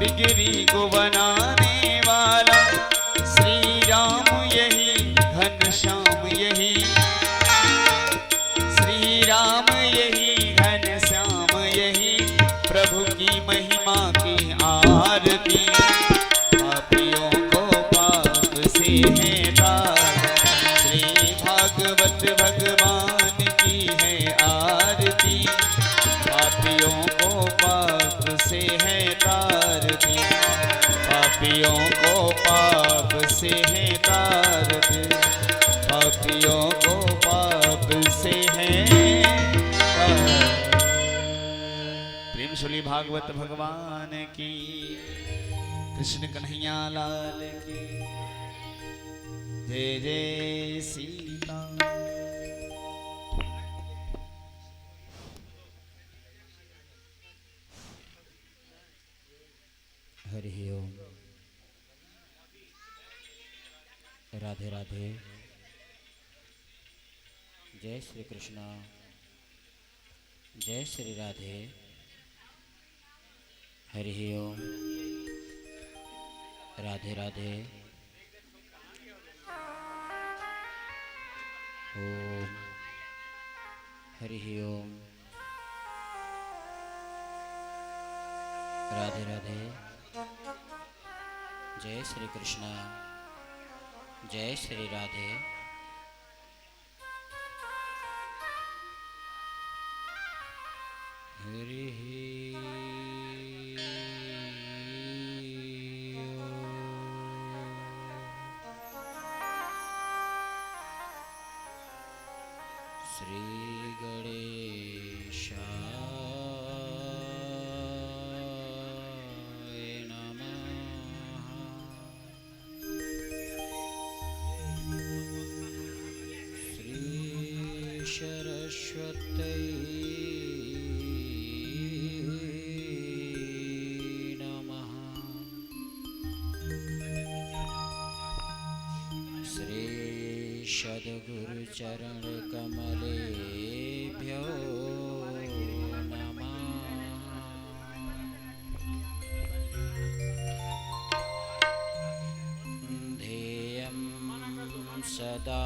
गिरी को बनाने वाला श्री राम यही, घनश्याम यही, श्री राम यही, घनश्याम यही, प्रभु की महिमा की आरती। पापियों को पाप से है तार, श्री भागवत भगवान की है आरती। पापियों को पाप से है तारती, पापियों को पाप से है तारती, पापियों को पाप से है तारती। प्रेम सुली भागवत भगवान की, कृष्ण कन्हैया लाल की जय जय सीता। हरि ओम। राधे राधे। जय श्री कृष्ण, जय श्री राधे। हरि ओम। राधे राधे। ओम हरि ओम। राधे राधे। जय श्री कृष्ण, जय श्री राधे। हरि श्री गणेशाय नमः। श्री सरस्वती नमः। श्री सद्गुरु चरण कमलेभ्यो नमः। ध्येयं सदा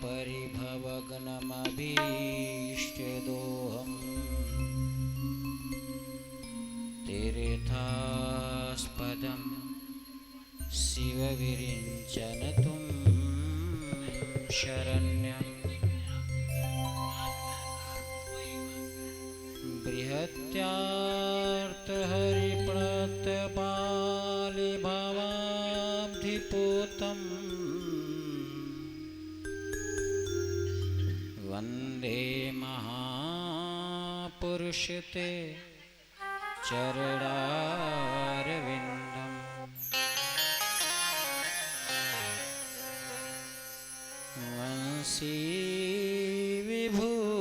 परिभवग्नमभीष्टदोहम् तीर्थास्पदं शिवविरिञ्चन तुं शरण्यं। बृहत्यार्तहरिप्रणतबालिभवाब्धिपूतं वन्दे महापुरुषते चरणारविन्दम्। वंशी विभूषितकरा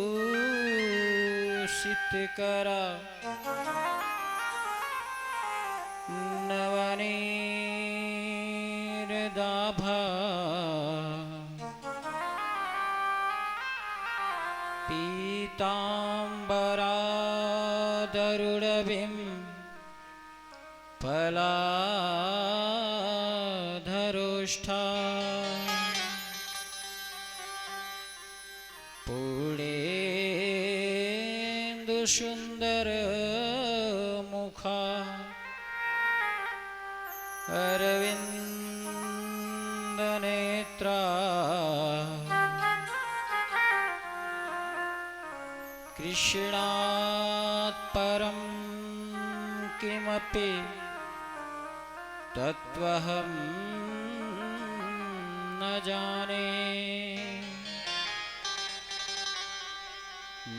नवनीरदाभा पीताम्बरादरुणबिं फलाधरोष्ठा पूर्णेन्दुसुन्दर मुखा अरविन्दनेत्रा कृष्णात् परं किमपि तत्त्वहं न जाने।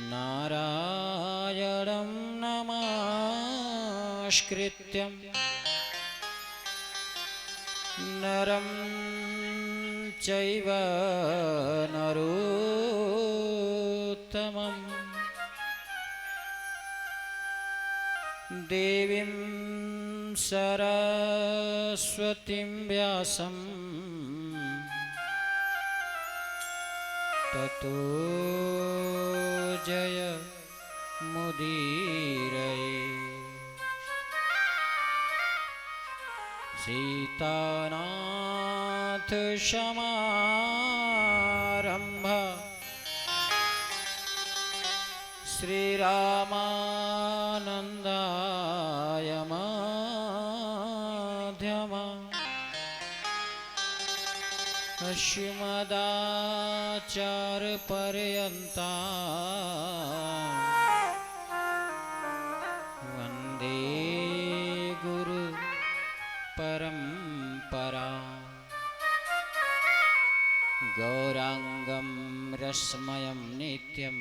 नारायणं नमस्कृत्यं नरं चैव नरोत्तमम्। देवीं सरस्वतीं व्यासं ततो जय मुदीरये। सीतानाथ समारंभ श्रीरामानंदाय मध्यमा श्रीमदाचार्यपर्यन्ता वन्दे गुरु परम्परा गौरांगं रसमयं नित्यं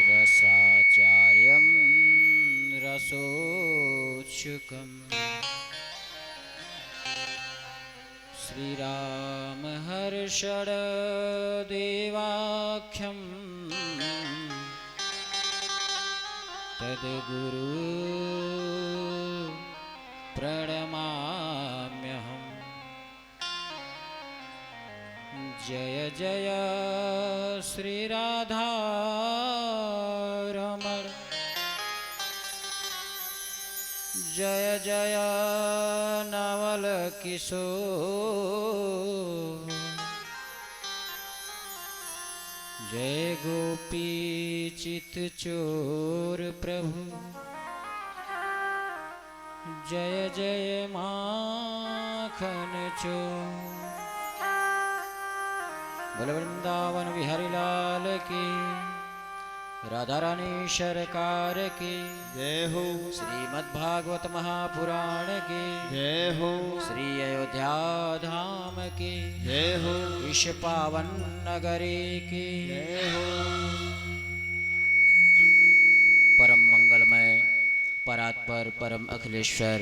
रसाचार्यं रसोत्सुकम् श्रीराम हर्षड देवाख्यं तद्गुरु प्रणमाम्यहम् जय जय श्री राधा रमण जय जय नवल किशोर जय गोपी चित चोर प्रभु जय जय माखन चोर बोल वृंदावन बिहारी लाल की राधा रानी सरकार की जय हो। श्रीमद्भागवत महापुराण की जय हो। श्री अयोध्या धाम की जय हो। ईश पावन नगरी की जय हो। परम मंगलमय परात्पर परम अखिलेश्वर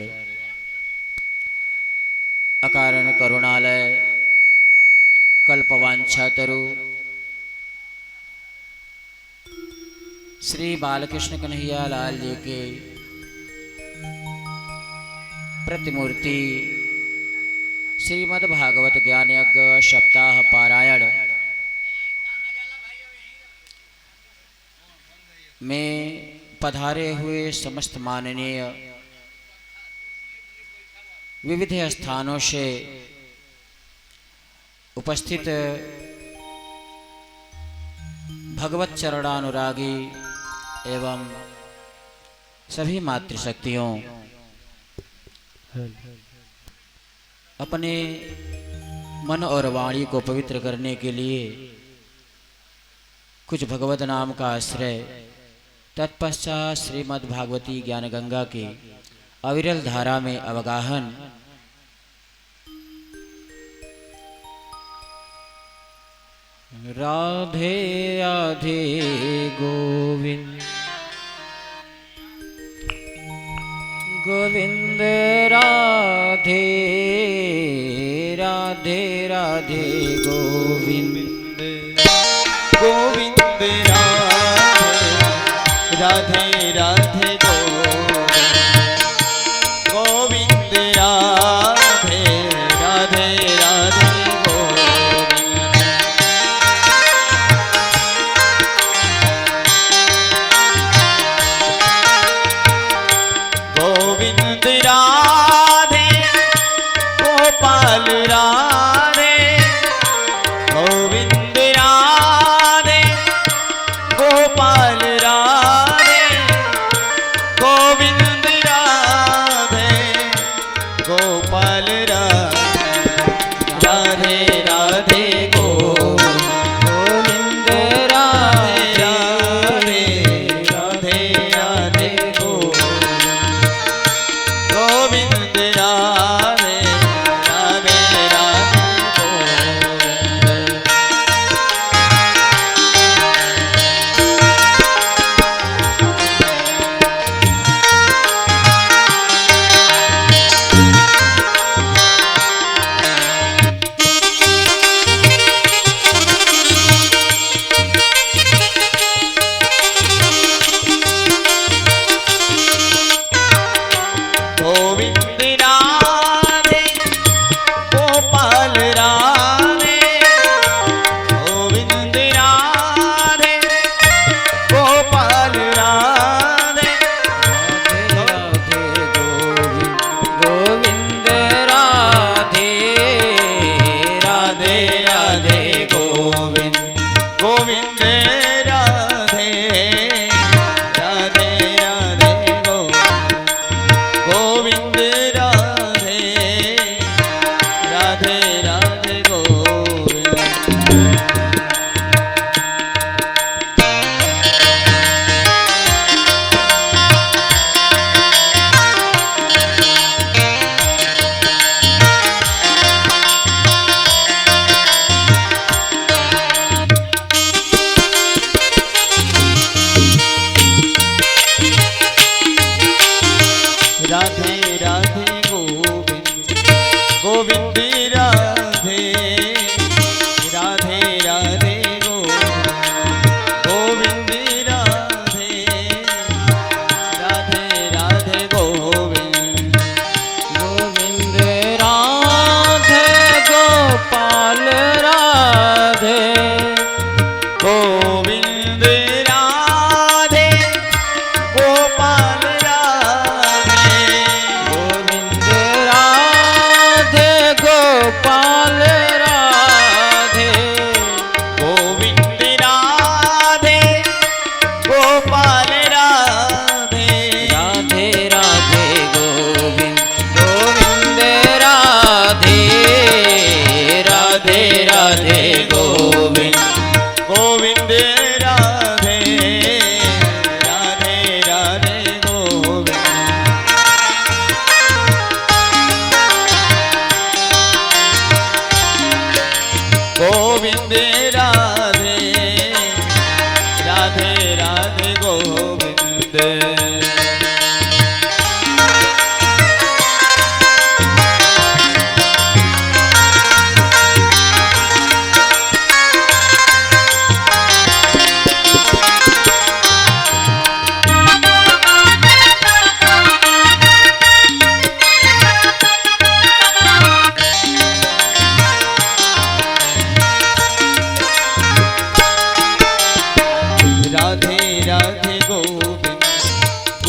अकारण करुणालय कल्पवांछातरु श्री बालकृष्ण कन्हैया लाल जी के प्रतिमूर्ति श्रीमद् भागवत ज्ञान यज्ञ सप्ताह पारायण में पधारे हुए समस्त माननीय विविध स्थानों से उपस्थित भगवत चरणानुरागी एवं सभी मातृशक्तियों अपने मन और वाणी को पवित्र करने के लिए कुछ भगवत नाम का आश्रय तत्पश्चात श्रीमद् भागवती ज्ञान गंगा की अविरल धारा में अवगाहन राधे राधे गोविंद गोविंद राधे राधे राधे गोविंद गोविंद राधे राधे गोविंद राधे राधे राधे गोविंद राधे गोपाल राधे गोविंद राधे गोपाल राधे गोविंद राधे गोपाल राधे राधे गोविंद राधे राधे राधे राधे गोविंद राधे राधे राधे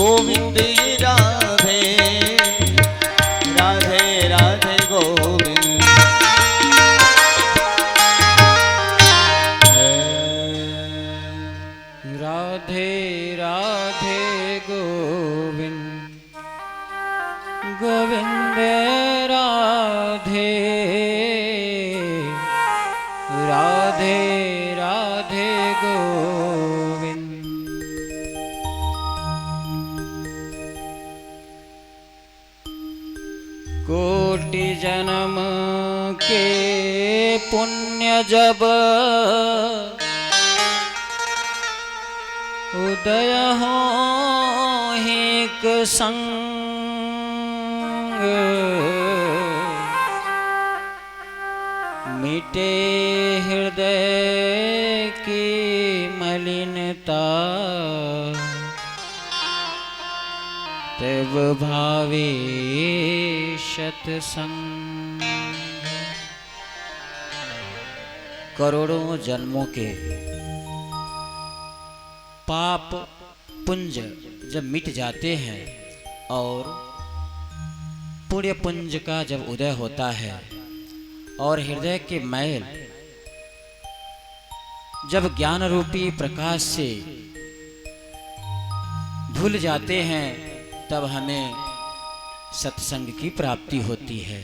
गोविंद राधे राधे राधे गोविंद राधे राधे गोविंद गोविंद राधे राधे राधे गोविंद। कोटि जन्म के पुण्य जब उदय हो एक संग मिटे हृदय की मलिनता तब भावे सत्संग। करोड़ों जन्मों के पाप पुंज जब मिट जाते हैं और पुण्य पुंज का जब उदय होता है और हृदय के मैल जब ज्ञान रूपी प्रकाश से धुल जाते हैं तब हमें सत्संग की प्राप्ति होती है।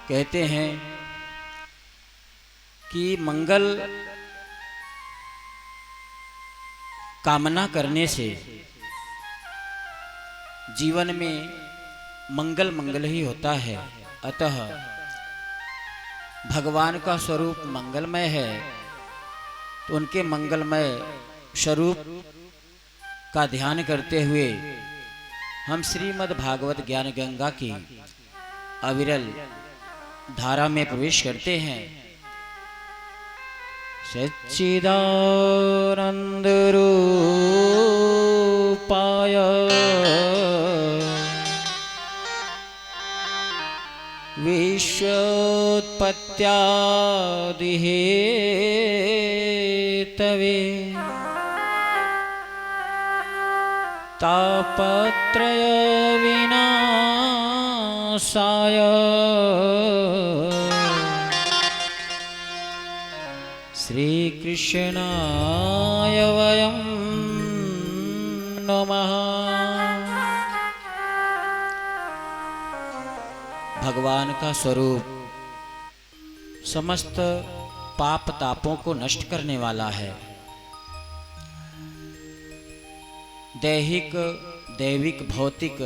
कहते हैं कि मंगल कामना करने से जीवन में मंगल मंगल ही होता है। अतः भगवान का स्वरूप मंगलमय है तो उनके मंगलमय स्वरूप का ध्यान करते हुए हम श्रीमद् भागवत ज्ञान गंगा की अविरल धारा में प्रवेश करते हैं। सच्चिदानंद रूपाय विश्वोत्पत्त्यादि हेतवे तापत्रय विनाशाय श्री कृष्णाय वयं नमः। भगवान का स्वरूप समस्त पाप तापों को नष्ट करने वाला है। दैहिक दैविक भौतिक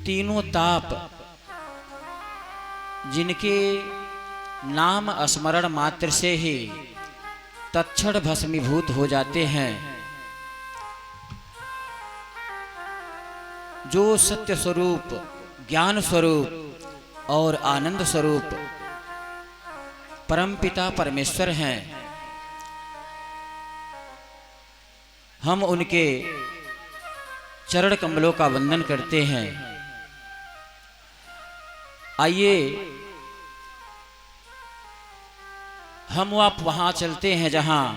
तीनों ताप जिनके नाम स्मरण मात्र से ही तत्क्षण भस्मीभूत हो जाते हैं, जो सत्य स्वरूप ज्ञान स्वरूप और आनंद स्वरूप परमपिता परमेश्वर हैं, हम उनके चरण कमलों का वंदन करते हैं। आइए हम आप वहां चलते हैं जहां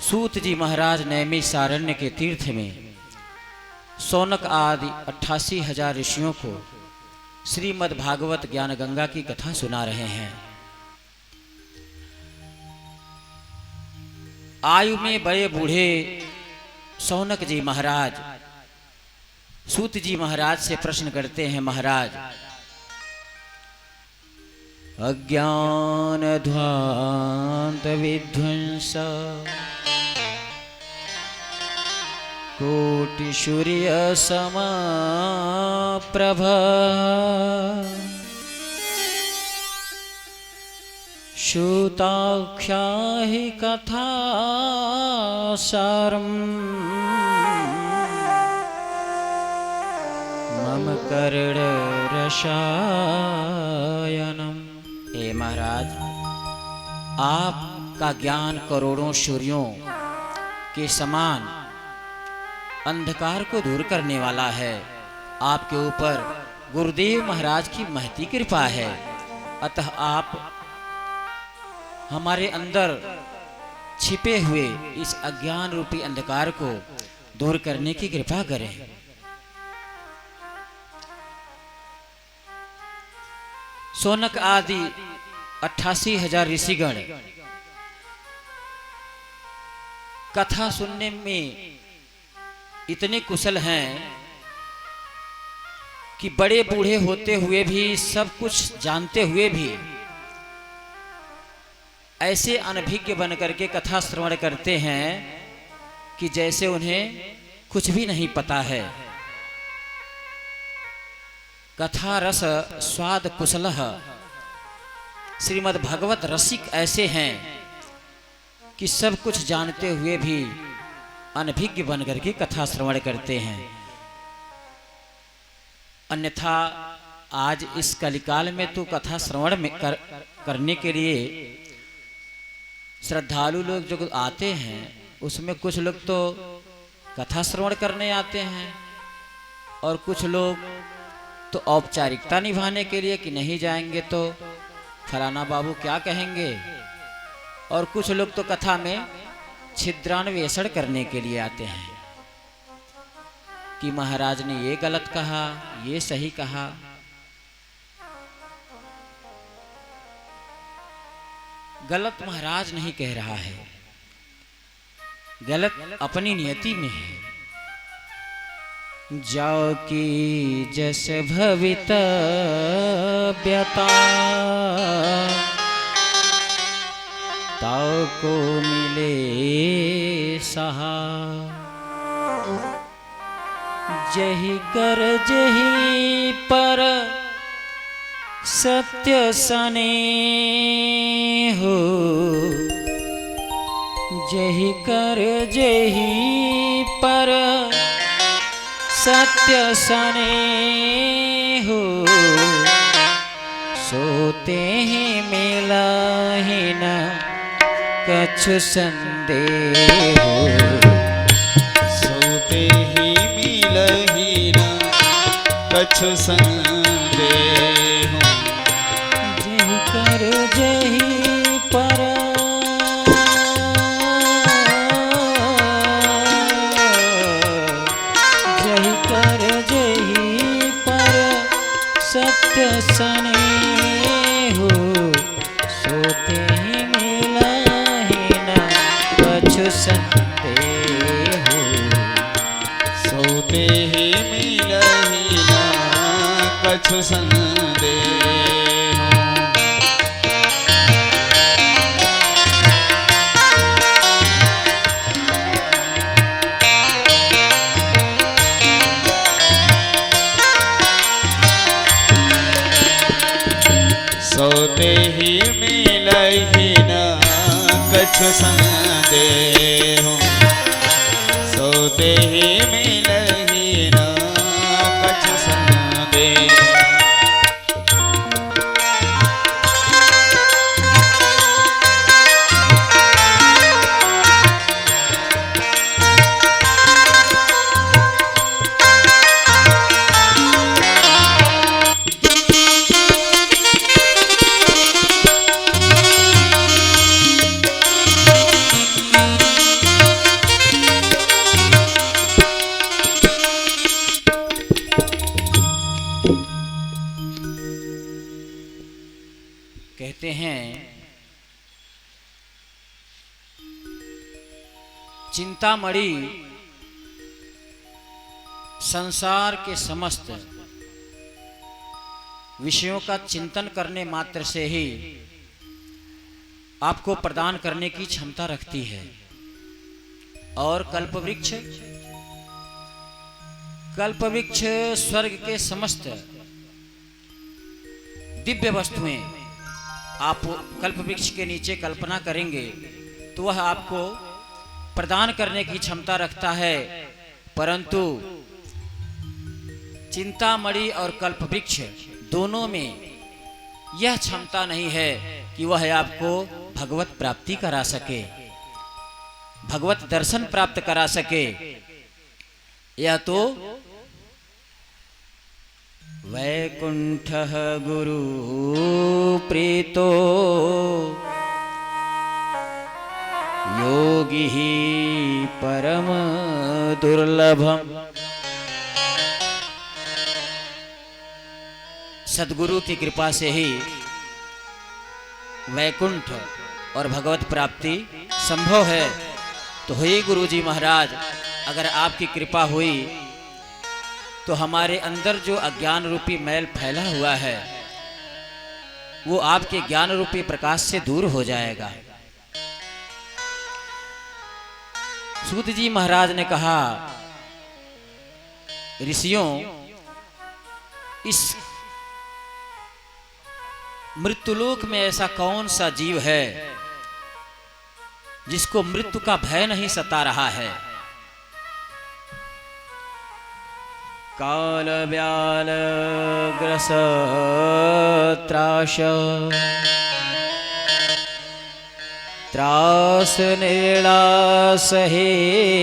सूत जी महाराज नैमिषारण्य के तीर्थ में सौनक आदि 88,000 ऋषियों को श्रीमद् भागवत ज्ञान गंगा की कथा सुना रहे हैं। आयु में बड़े बूढ़े सौनक जी महाराज सूत जी महाराज से प्रश्न करते हैं, महाराज अज्ञान ध्वांत विध्वंस कोटि सूर्य समप्रभ श्रुताख्या हि कथा सारम् मम कर्ण रसायनम। हे महाराज, आपका ज्ञान करोड़ों सूर्यों के समान अंधकार को दूर करने वाला है। आपके ऊपर गुरुदेव महाराज की महती कृपा है। अतः आप हमारे अंदर छिपे हुए इस अज्ञान रूपी अंधकार को दूर करने की कृपा करें। सोनक आदि 88,000 ऋषिगण कथा सुनने में इतने कुशल हैं कि बड़े बूढ़े होते हुए भी, सब कुछ जानते हुए भी ऐसे अनभिज्ञ बन करके कथा श्रवण करते हैं कि जैसे उन्हें कुछ भी नहीं पता है। कथा रस स्वाद कुशलः श्रीमद् भागवत रसिक ऐसे हैं कि सब कुछ जानते हुए भी अनभिज्ञ बन करके कथा श्रवण करते हैं। अन्यथा आज इस कलिकाल में तो कथा श्रवण में करने के लिए श्रद्धालु लोग जो आते हैं, उसमें कुछ लोग तो कथा श्रवण करने आते हैं और कुछ लोग तो औपचारिकता निभाने के लिए कि नहीं जाएंगे तो फलाना बाबू क्या कहेंगे, और कुछ लोग तो कथा में छिद्रान्वेषण करने के लिए आते हैं कि महाराज ने ये गलत कहा, ये सही कहा। गलत महाराज नहीं कह रहा है, गलत अपनी नियति में है। जाओ की जस भवितव्यता ताऊ को मिले सहा, जही कर जही पर सत्य सने हो, जही कर जही पर सत्य सने हो, सोते ही मिला ही न कछु संदेह हो, सोते ही मिलहि न कछु संदेह हो, जही कर जही पर जही कर जही पर सत्य सने हो, सोते ही मिला ही न कछु संदेह हो, सोते ही मिलहि न कछु संदेह हो। सोते ही मिलहि न कछु संदेह हो, सोते ही मिलहि न कछु संदेह। कहते हैं चिंतामणि संसार के समस्त विषयों का चिंतन करने मात्र से ही आपको प्रदान करने की क्षमता रखती है। और कल्पवृक्ष स्वर्ग के समस्त दिव्य वस्तुएं आप कल्पवृक्ष के नीचे कल्पना करेंगे तो वह आपको प्रदान करने की क्षमता रखता है, परंतु चिंतामणि और कल्पवृक्ष दोनों में यह क्षमता नहीं है कि वह आपको भगवत प्राप्ति करा सके, भगवत दर्शन प्राप्त करा सके। यह तो वैकुंठः गुरु प्रीतो योगी परम दुर्लभम। सद्गुरु की कृपा से ही वैकुंठ और भगवत प्राप्ति संभव है। तो हुई गुरुजी महाराज, अगर आपकी कृपा हुई तो हमारे अंदर जो अज्ञान रूपी मैल फैला हुआ है वो आपके ज्ञान रूपी प्रकाश से दूर हो जाएगा। सूत जी महाराज ने कहा, ऋषियों, इस मृत्युलोक में ऐसा कौन सा जीव है जिसको मृत्यु का भय नहीं सता रहा है। काल व्याल ग्रस त्रास त्रास निर्णास हेतवे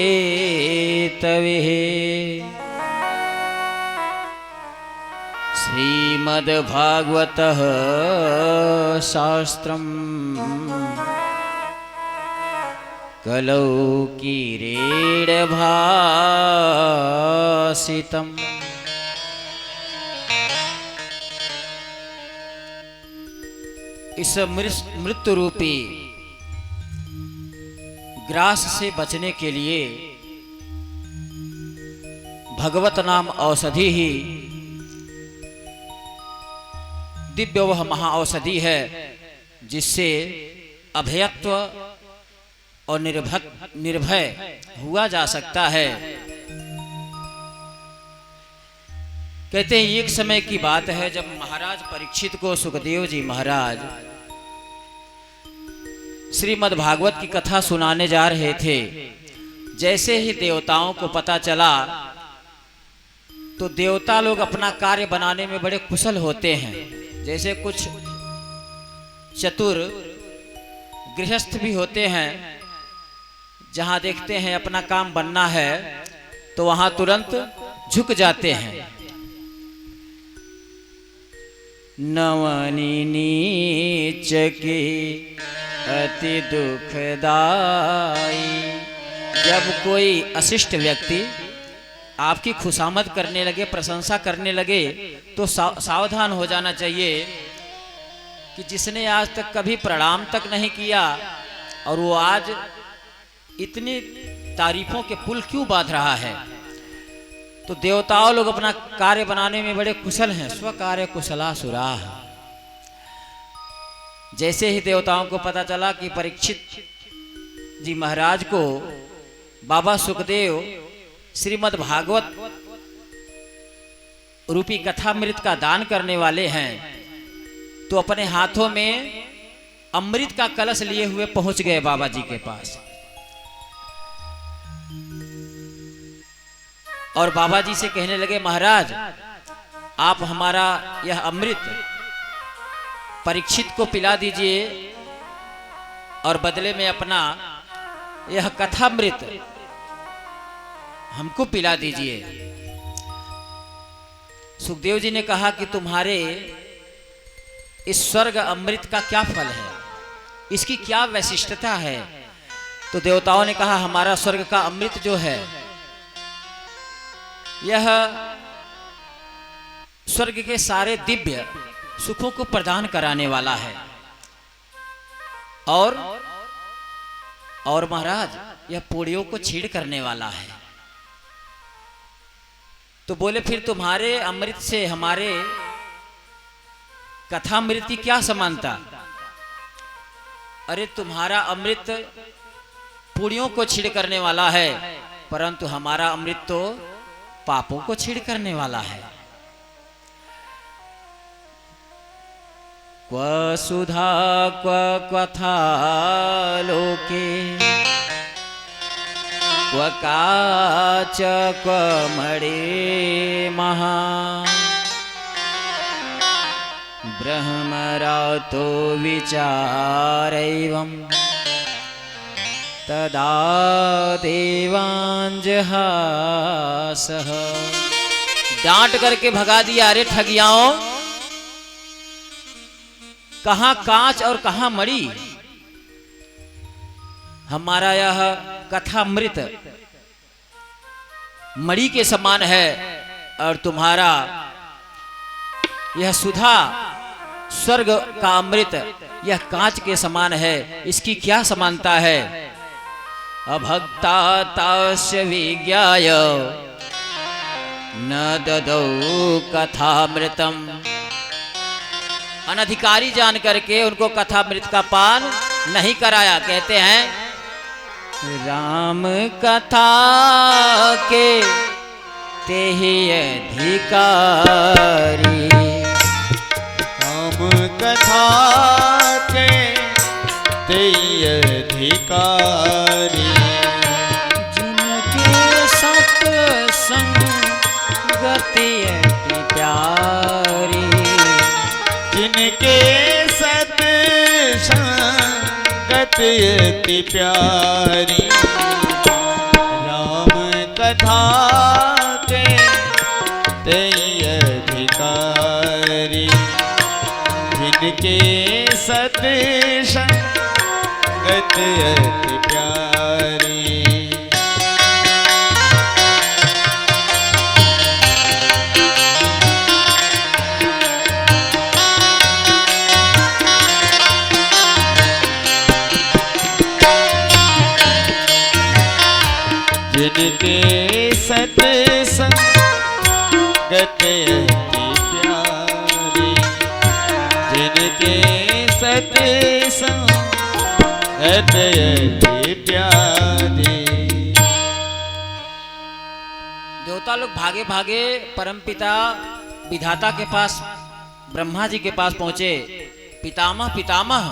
श्रीमद्भागवतः शास्त्रम् कलौ किरीटभासितम्। इस मृत्यु रूपी ग्रास से बचने के लिए भगवत नाम औषधि ही दिव्य वह महाऔषधि है जिससे अभयत्व और निर्भय हुआ जा सकता है। कहते हैं एक समय की बात है जब महाराज परीक्षित को सुखदेव जी महाराज श्रीमद् भागवत की कथा सुनाने जा रहे थे। जैसे ही देवताओं को पता चला तो देवता लोग अपना कार्य बनाने में बड़े कुशल होते हैं। जैसे कुछ चतुर गृहस्थ भी होते हैं, जहां देखते हैं अपना काम बनना है तो वहां तुरंत झुक जाते हैं। नवनी नीच की अति दुखदाई। जब कोई अशिष्ट व्यक्ति आपकी खुशामद करने लगे, प्रशंसा करने लगे, तो सावधान हो जाना चाहिए कि जिसने आज तक कभी प्रणाम तक नहीं किया और वो आज इतनी तारीफों के पुल क्यों बांध रहा है। तो देवताओं लोग अपना कार्य बनाने में बड़े कुशल हैं। स्व कार्य कुशलासुराः। जैसे ही देवताओं को पता चला कि परीक्षित जी महाराज को बाबा सुखदेव श्रीमद् भागवत रूपी कथामृत का दान करने वाले हैं, तो अपने हाथों में अमृत का कलश लिए हुए पहुंच गए बाबा जी के पास। और बाबा जी से कहने लगे, महाराज आप हमारा यह अमृत परीक्षित को पिला दीजिए और बदले में अपना यह कथामृत हमको पिला दीजिए। सुखदेव जी ने कहा कि तुम्हारे इस स्वर्ग अमृत का क्या फल है, इसकी क्या वैशिष्टता है। तो देवताओं ने कहा, हमारा स्वर्ग का अमृत जो है यह स्वर्ग के सारे दिव्य सुखों को प्रदान कराने वाला है। और महाराज यह पुड़ियों को छीड़ करने वाला है। तो बोले, फिर तुम्हारे अमृत से हमारे कथामृत की क्या समानता। अरे तुम्हारा अमृत पुड़ियों को छीड़ करने वाला है, परंतु हमारा अमृत तो पापों को छीड़ करने वाला है। क्व सुधा क्व कथा लोके क्व काच क्व मणि महा ब्रह्मरातो विचारैवं तदा देवाञ्जहासः डांट करके भगा दिया, अरे ठगियाओं, कहां कांच और कहां मणि। हमारा यह कथामृत मणि के समान है और तुम्हारा यह सुधा स्वर्ग का अमृत यह कांच के समान है, इसकी क्या समानता है। अभक्ता तास्य विज्ञाय न ददौ कथामृतम। अनधिकारी जान करके उनको कथामृत का पान नहीं कराया। कहते हैं राम कथा के तेहि अधिकारी, राम कथा के तेहि अधिकारी, जिनके सत्संग गति अति प्यारी, जिनके सत्संगत अति प्यारी। राम कथा के तेहि अधिकारी, जिनके सत्संगत अति प्यारी। जिनके सत्संगत अति प्यारी, जिनके सत्संगत अति प्यारी। देवता लोग भागे भागे परमपिता विधाता के पास, ब्रह्मा जी के पास पहुंचे। पितामह पितामह,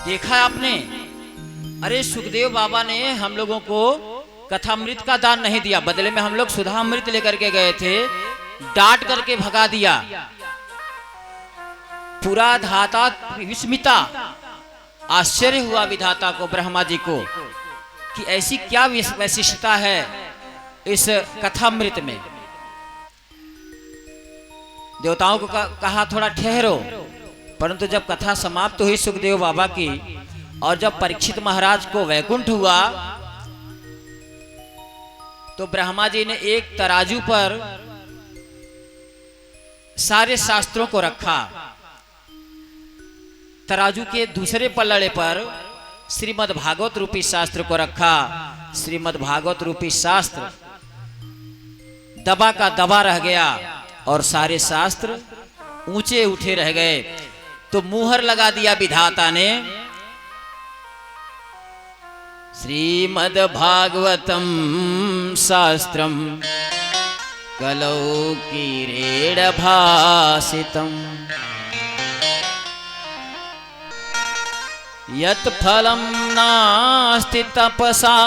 देखा आपने, अरे सुखदेव बाबा ने हम लोगों को कथामृत का दान नहीं दिया, बदले में हम लोग सुधामृत लेकर के गए थे, डांट करके भगा दिया। पूरा धाता विस्मिता, आश्चर्य हुआ विधाता को, ब्रह्मा जी को, कि ऐसी क्या वैशिष्टता है इस कथामृत में। देवताओं को कहा थोड़ा ठहरो, परंतु जब कथा समाप्त हुई सुखदेव बाबा की और जब परीक्षित महाराज को वैकुंठ हुआ तो ब्रह्मा जी ने एक तराजू पर सारे शास्त्रों को रखा, तराजू के दूसरे पल्लड़े पर श्रीमद् भागवत रूपी शास्त्र को रखा। श्रीमद् भागवत रूपी शास्त्र दबा का दबा रह गया और सारे शास्त्र ऊंचे उठे रह गए। तो मुहर लगा दिया विधाता ने, श्रीमद् भागवतम शास्त्रम कलौ कीरेण भासितम, यत् फलं नास्ति तपसा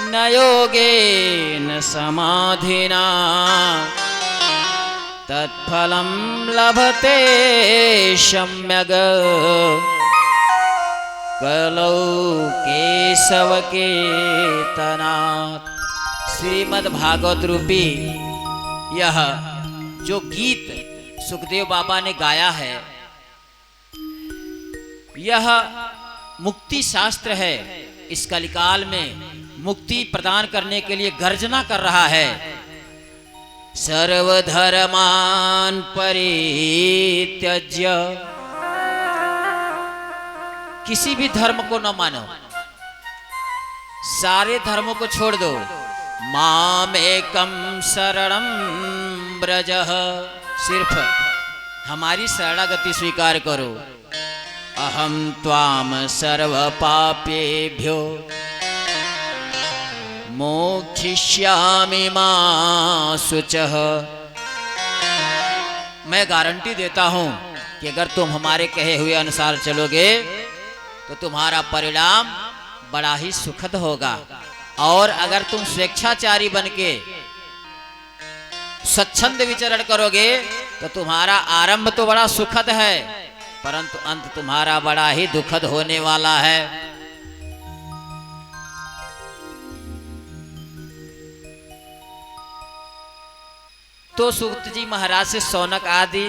न योगेन समाधिना, तत्फलं लभते सम्यग् कलौ केशव कीर्तनात्। श्रीमद् भागवत रूपी यह जो गीत सुखदेव बाबा ने गाया है, यह मुक्ति शास्त्र है। इस कलिकाल में मुक्ति प्रदान करने के लिए गर्जना कर रहा है। सर्वधर्मान परित्यज्य, किसी भी धर्म को न मानो, सारे धर्मों को छोड़ दो। मामेकं शरणं व्रजः, सिर्फ हमारी शरणागति स्वीकार करो। अहम त्वाम सर्व पापेभ्यो मोक्षयिष्यामि मा शुचः। मैं गारंटी देता हूं कि अगर तुम हमारे कहे हुए अनुसार चलोगे तो तुम्हारा परिणाम बड़ा ही सुखद होगा। और अगर तुम स्वेच्छाचारी बनके स्वच्छंद विचरण करोगे तो तुम्हारा आरंभ तो बड़ा सुखद है, परंतु अंत तुम्हारा बड़ा ही दुखद होने वाला है। तो सूत जी महाराज से शौनक आदि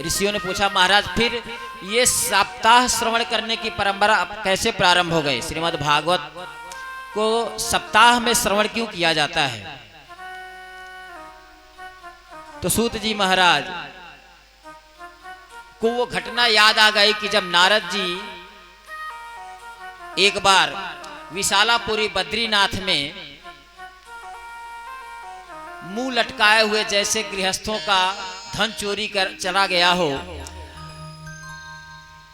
ऋषियों ने पूछा, महाराज फिर ये सप्ताह श्रवण करने की परंपरा कैसे प्रारंभ हो गई? श्रीमद् भागवत को सप्ताह में श्रवण क्यों किया जाता है? तो सूत जी महाराज को वो घटना याद आ गई कि जब नारद जी एक बार विशालापुरी बद्रीनाथ में मुंह लटकाए हुए, जैसे गृहस्थों का धन चोरी कर चला गया हो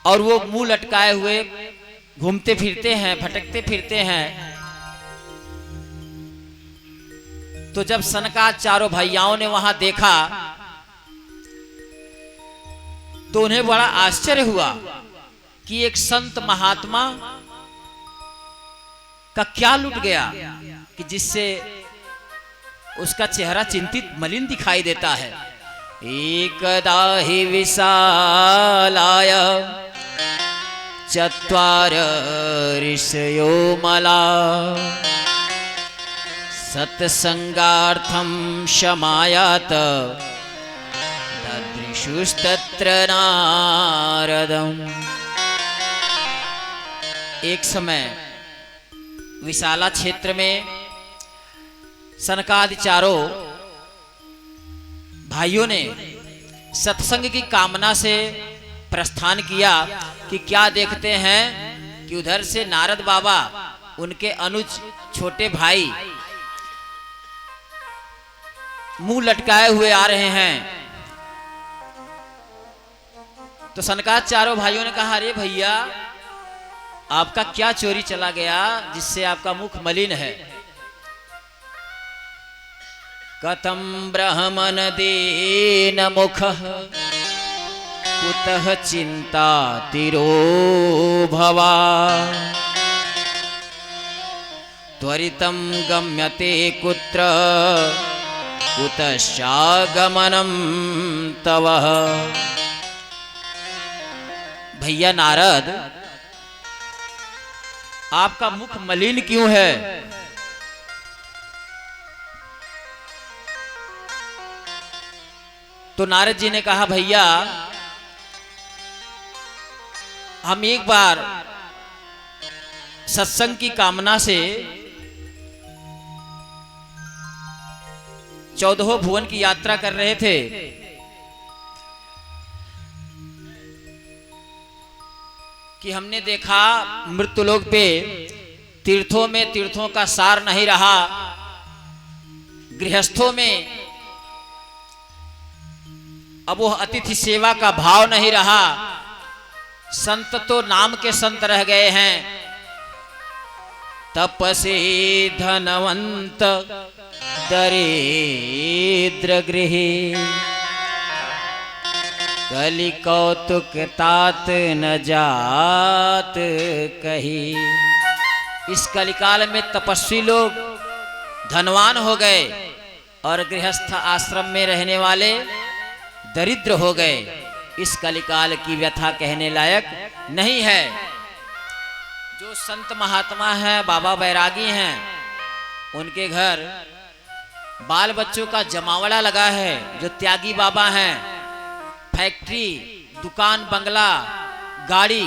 और वो मुंह लटकाए हुए घूमते फिरते हैं, भटकते फिरते हैं, तो जब सनकाद चारों भैयाओं ने वहां देखा तो उन्हें बड़ा आश्चर्य हुआ कि एक संत महात्मा का क्या लुट गया कि जिससे उसका चेहरा चिंतित मलिन दिखाई देता है। एकदा हि विशालाय चत्वार ऋषयो मला सत्संगार्थम शमायात ददृशुस्तत्र नारदम। एक समय विशाला क्षेत्र में सनकादि चारों भाइयों ने सत्संग की कामना से प्रस्थान किया कि क्या देखते हैं कि उधर से नारद बाबा, उनके अनुज छोटे भाई मुंह लटकाए हुए आ रहे हैं। तो सनकाद चारों भाइयों ने कहा, अरे भैया आपका क्या चोरी चला गया जिससे आपका मुख मलिन है? कथम ब्रह्मन दीन मुख कुतः चिंता तिरो भवा त्वरितं गम्यते कुत्र कुतश्चागमनं तव। भैया नारद, आपका मुख मलिन क्यों है? तो नारद जी ने कहा, भैया हम एक बार सत्संग की कामना से 14 भुवन की यात्रा कर रहे थे। कि हमने देखा मृत्युलोक पे तीर्थों में तीर्थों का सार नहीं रहा, गृहस्थों में अब वो अतिथि सेवा का भाव नहीं रहा, संत तो नाम के संत रह गए हैं। तपसे धनवंत दरिद्र गृहे कलि कौतुक तात न जात कही। इस कलिकाल में तपस्वी लोग धनवान हो गए और गृहस्थ आश्रम में रहने वाले दरिद्र हो गए। इस कलिकाल की व्यथा कहने लायक नहीं है। जो संत महात्मा हैं, बाबा बैरागी हैं, उनके घर बाल बच्चों का जमावड़ा लगा है। जो त्यागी बाबा हैं, फैक्ट्री, दुकान, बंगला, गाड़ी,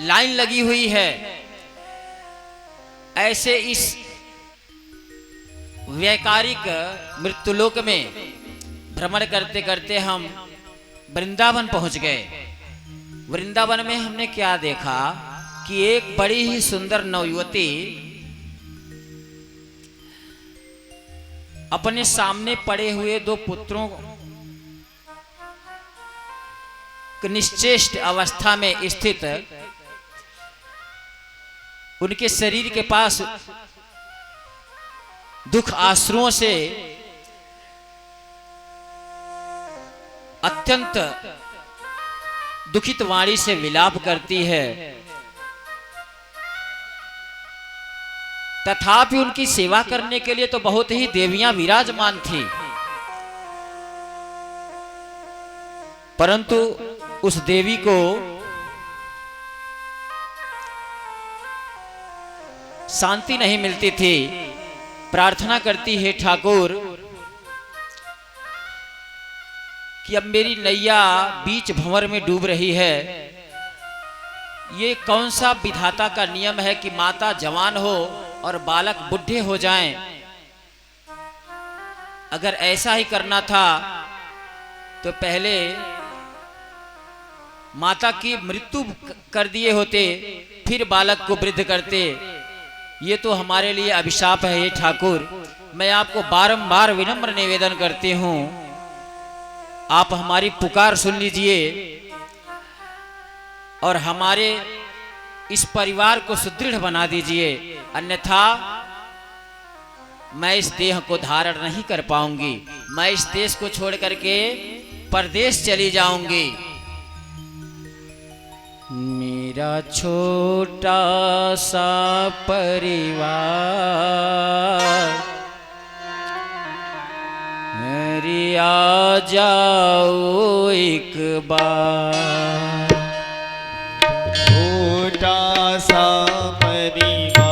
लाइन लगी हुई है। ऐसे इस वैकारिक मृत्युलोक में भ्रमण करते करते हम वृंदावन पहुंच गए। वृंदावन में हमने क्या देखा कि एक बड़ी ही सुंदर नवयुवती अपने सामने पड़े हुए 2 पुत्रों निश्चेष्ट अवस्था में स्थित, उनके शरीर के पास दुख आश्रुओं से अत्यंत दुखित वाणी से विलाप करती है। तथापि उनकी सेवा करने के लिए तो बहुत ही देवियां विराजमान थी, परंतु उस देवी को शांति नहीं मिलती थी। प्रार्थना करती है, ठाकुर कि अब मेरी नैया बीच भंवर में डूब रही है। ये कौन सा विधाता का नियम है कि माता जवान हो और बालक बुढ़े हो जाएं? अगर ऐसा ही करना था तो पहले माता की मृत्यु कर दिए होते, फिर बालक को वृद्ध करते। ये तो हमारे लिए अभिशाप है। हे ठाकुर, मैं आपको बारंबार विनम्र निवेदन करती हूँ, आप हमारी पुकार सुन लीजिए और हमारे इस परिवार को सुदृढ़ बना दीजिए, अन्यथा मैं इस देह को धारण नहीं कर पाऊंगी। मैं इस देश को छोड़ करके परदेश चली जाऊंगी। मेरा छोटा सा परिवार हरि आ जाओ एक बार। छोटा सा परिवार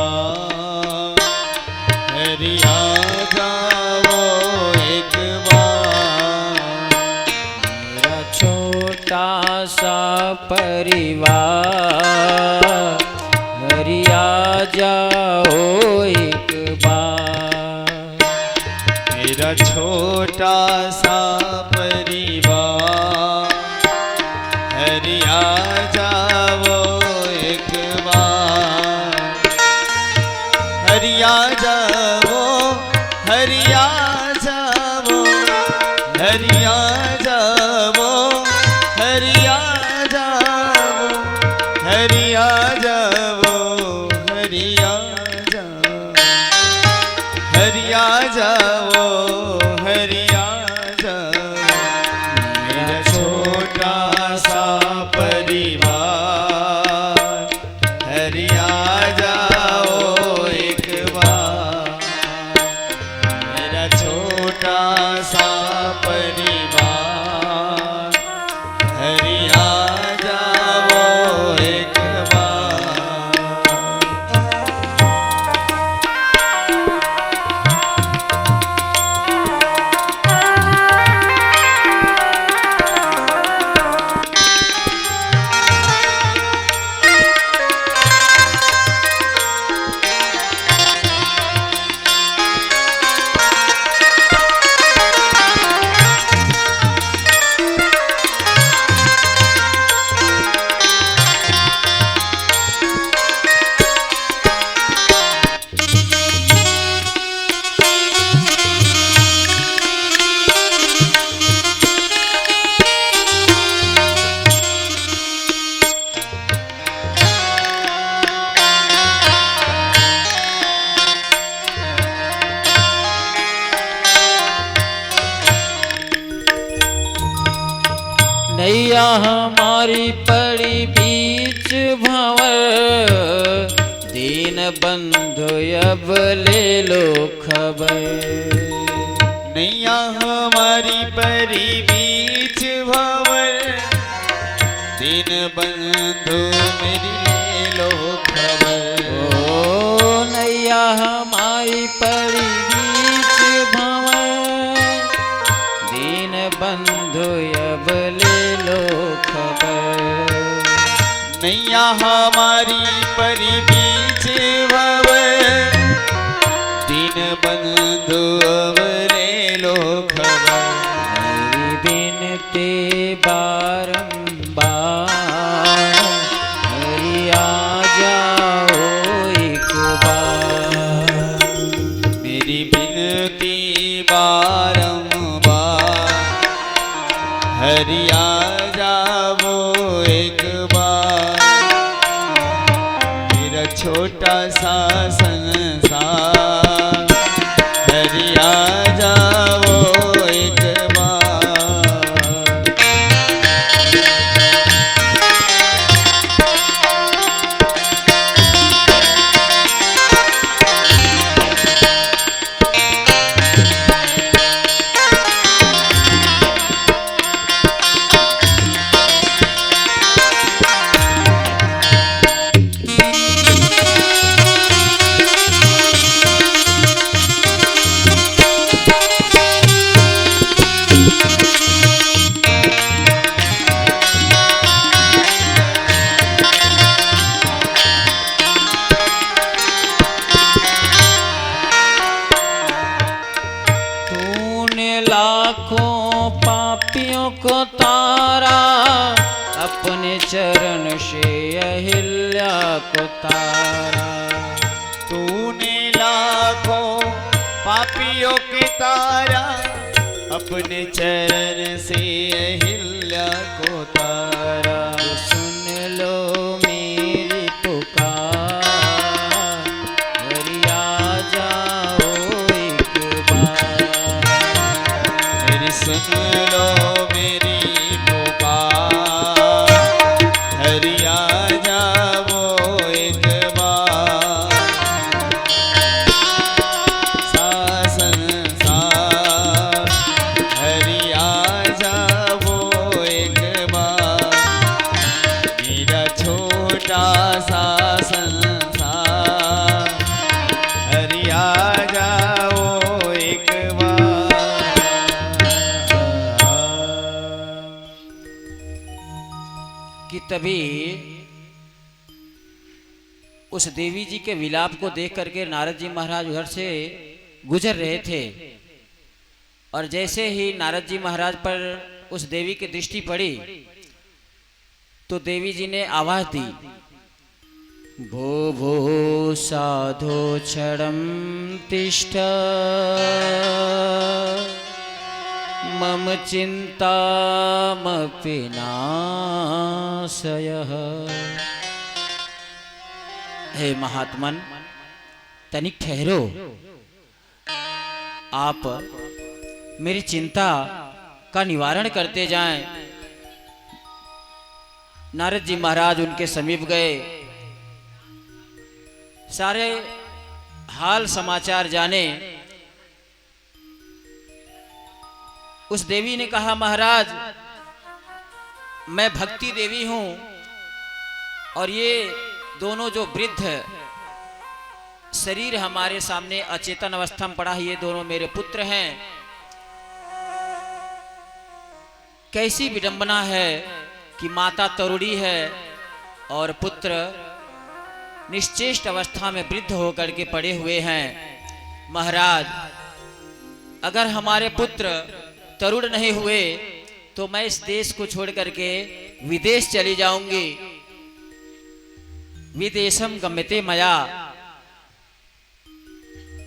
हरि आ जाओ एक बार। मेरा छोटा सा परिवार हरि आ जाओ एक बार। मेरा छोटा सा परिवार हरि आ जाओ एक बार। हरि आ जाओ, हरि आ जाओ, हरि आ जाओ, हरि आ जाओ, हरि आ जाओ, हरि आ जाओ, हरि आ जाओ, हरि आ जाओ। मेरा छोटा सा परिवार हरि आ जाओ एक बार। मेरा छोटा सा परिवार हरि आ जाओ एक बार। नैया हमारी पड़ी बीच भंवर, दीन बंधु अब ले लो खबर। नैया हमारी परी बीच भंवर, दीन बंधु मेरी ले लो खबर। ओ नैया हमारी पड़ी बीच भंवर, दीन बंधु अब ले लो खबर। नैया हमारी परी बीच भंवर, दीन बंधु अब ले लो खबर। मेरी बिनती बारंबार मेरी आ जाओ एक बार। मेरी बिनती बारंबार हरि आ जाओ एक बार। मेरा छोटा सा संसार हरि आ जाओ एक बार। से अहिल्या को तारा। तूने लाखों पापियों के तारा, अपने चरण से अहिल्या को तारा। सुन लो मेरी पुकार, हरि आ जाओ एक बार। मेरी सुन लो मेरी पुकार, हरि आ जाओ एक बार। सा संसार हरि आ जाओ एक बार। मेरा छोटा सा संसार हरि आ जाओ एक बार। कि तभी उस देवी जी के विलाप को देख करके नारद जी महाराज उधर से गुजर रहे थे, और जैसे ही नारद जी महाराज पर उस देवी की दृष्टि पड़ी तो देवी जी ने आवाज दी, भो भो साधो क्षणं तिष्ठ, मम चिंतामपि नाशयः। हे महात्मन, तनिक ठहरो, आप मेरी चिंता का निवारण करते जाएं। नारद जी महाराज उनके समीप गए, सारे हाल समाचार जाने। उस देवी ने कहा, महाराज मैं भक्ति देवी हूं, और ये दोनों जो वृद्ध शरीर हमारे सामने अचेतन अवस्था में पड़ा है, ये दोनों मेरे पुत्र हैं। कैसी विडंबना है कि माता तरुणी है और पुत्र निश्चेष्ट अवस्था में वृद्ध होकर के पड़े हुए हैं। महाराज, अगर हमारे पुत्र तरुण नहीं हुए तो मैं इस देश को छोड़ करके विदेश चली जाऊंगी। विदेशम गम्यते मया।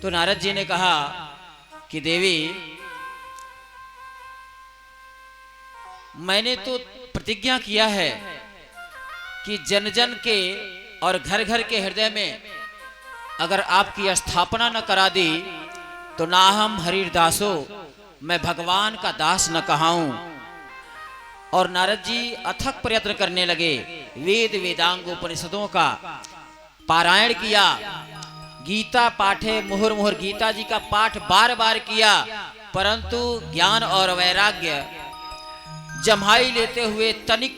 तो नारद जी ने कहा कि देवी, मैंने तो प्रतिज्ञा किया है कि जन जन के और घर घर के हृदय में अगर आपकी स्थापना न करा दी तो ना हम हरिदासो, मैं भगवान का दास न कहाऊं। और नारद जी अथक प्रयत्न करने लगे, वेद वेदांग उपनिषदों का पारायण किया, गीता पाठे मुहुर मुहुर गीता जी का पाठ बार बार किया, परंतु ज्ञान और वैराग्य जम्हाई लेते हुए तनिक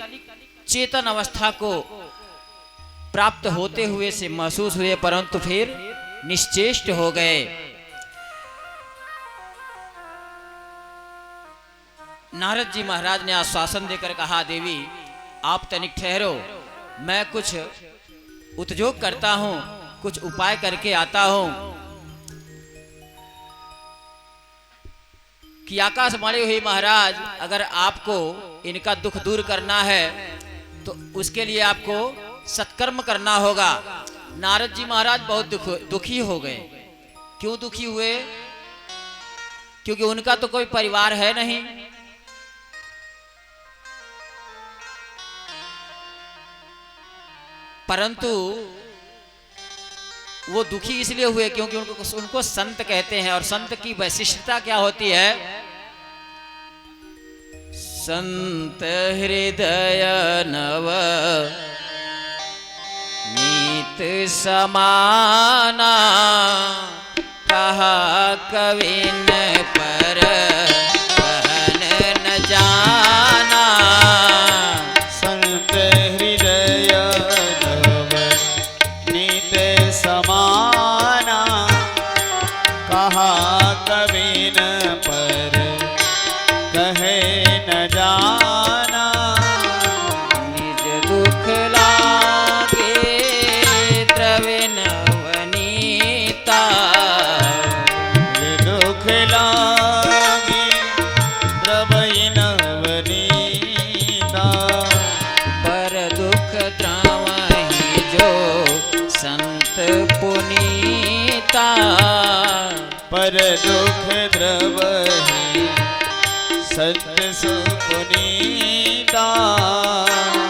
चेतन अवस्था को प्राप्त होते हुए से महसूस हुए, परंतु फिर निश्चेष्ट हो गए। नारद जी महाराज ने आश्वासन देकर कहा, देवी आप तनिक ठहरो, मैं कुछ उद्योग करता हूं, कुछ उपाय करके आता हूं। कि आकाशवाणी हुई, महाराज अगर आपको इनका दुख दूर करना है तो उसके लिए आपको सत्कर्म करना होगा। नारद जी महाराज बहुत दुखी हो गए। क्यों दुखी हुए? क्योंकि उनका तो कोई परिवार है नहीं। परंतु वो दुखी इसलिए हुए क्योंकि उनको संत कहते हैं, और संत की वैशिष्टता क्या होती है? संत हृदय नव नीत समाना, कहा कविन पर कहन न जाना। संत हृदय नव नीत समाना, कहा कविन पर कहे न जाना। निज दुख लागे द्रविण वनीता, दुख ला जो संत पुनीता। पर दुख द्रवहि संत सुपुनीता।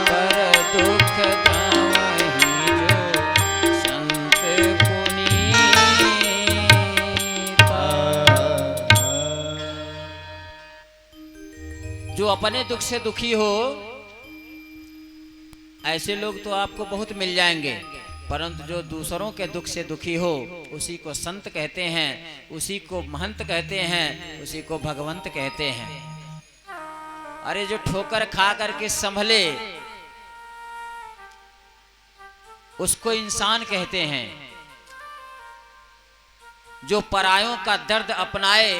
पर दुख द्रवहि जो संत पुनीता। जो अपने दुख से दुखी हो, ऐसे लोग तो आपको बहुत मिल जाएंगे, परंतु जो दूसरों के दुख से दुखी हो उसी को संत कहते हैं, उसी को महंत कहते हैं, उसी को भगवंत कहते हैं। अरे जो ठोकर खा करके संभले उसको इंसान कहते हैं। जो परायों का दर्द अपनाए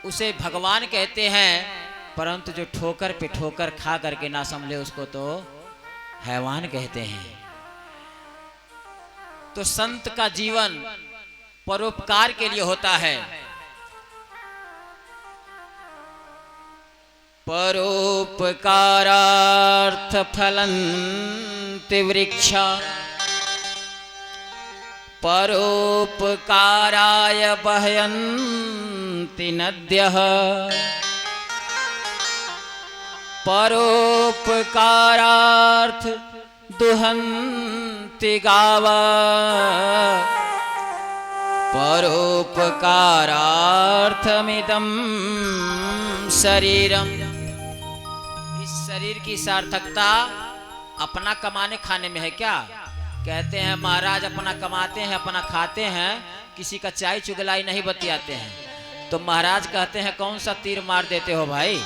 उसे भगवान कहते हैं, परंतु जो ठोकर पे ठोकर खा करके ना संभले उसको तो हैवान कहते हैं। तो संत का जीवन परोपकार के लिए होता है। परोपकारार्थ फलन्ति वृक्षा। परोपकाराय बहयन्ति नद्यः। परोपकारार्थ दुहन्ति गावः। परोपकारार्थमिदं शरीरम। इस शरीर की सार्थकता अपना कमाने खाने में है क्या? कहते हैं महाराज अपना कमाते हैं, अपना खाते हैं, किसी का चाय चुगलाई नहीं बतियाते हैं। तो महाराज कहते हैं कौन सा तीर मार देते हो भाई?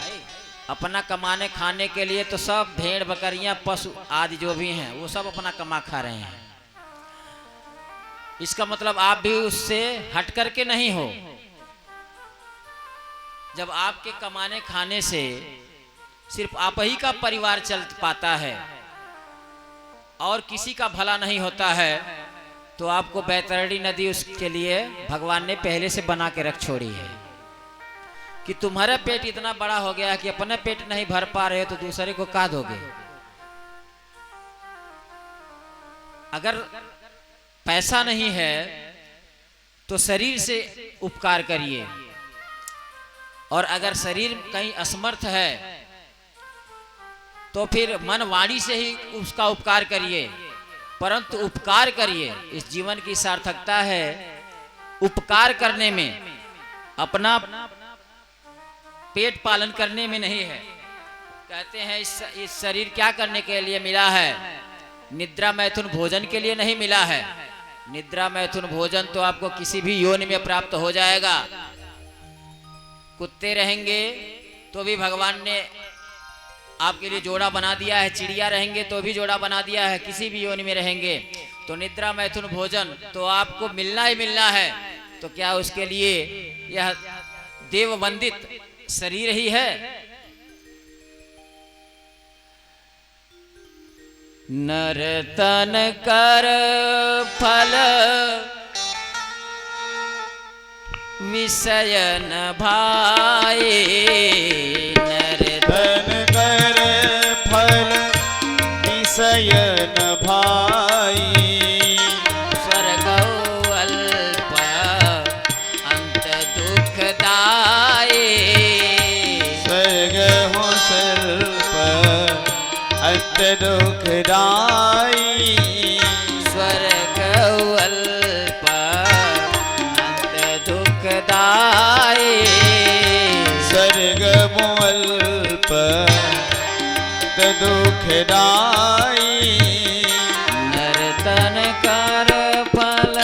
अपना कमाने खाने के लिए तो सब भेड़ बकरियां पशु आदि जो भी हैं वो सब अपना कमा खा रहे हैं। इसका मतलब आप भी उससे हट करके नहीं हो। जब आपके कमाने खाने से सिर्फ आप ही का परिवार चल पाता है और किसी का भला नहीं होता है, तो आपको बैतरणी नदी उसके लिए भगवान ने पहले से बना के रख छोड़ी है कि तुम्हारा पेट इतना बड़ा हो गया कि अपने पेट नहीं भर पा रहे हो तो दूसरे को का दोगे? अगर पैसा नहीं है तो शरीर से उपकार करिए, और अगर शरीर कहीं असमर्थ है तो फिर मन वाणी से ही उसका उपकार करिए, परंतु उपकार करिए। इस जीवन की सार्थकता है उपकार करने में, अपना पेट पालन करने में नहीं है। कहते हैं इस शरीर क्या करने के लिए मिला है? निद्रा मैथुन भोजन के लिए नहीं मिला है। निद्रा मैथुन भोजन तो आपको किसी भी योनि में प्राप्त हो जाएगा। कुत्ते रहेंगे तो भी भगवान ने आपके लिए जोड़ा बना दिया है, चिड़िया रहेंगे तो भी जोड़ा बना दिया है, किसी भी योनि में रहेंगे। तो निद्रा मैथुन भोजन तो आपको मिलना ही मिलना है। तो क्या उसके लिए यह देव वंदित शरीर ही है? नर तन कर फल विषय न भाए। नर तन कर फल विषय न भाई। स्वर्ग अल्प अंत दुखदाई। स्वर्ग हो स्वल्प अंत दुखदाई। स्वर्ग अल्प अंत दुखदाई। स्वर्ग अल्प अंत दुखदाई। नर्तन कर फल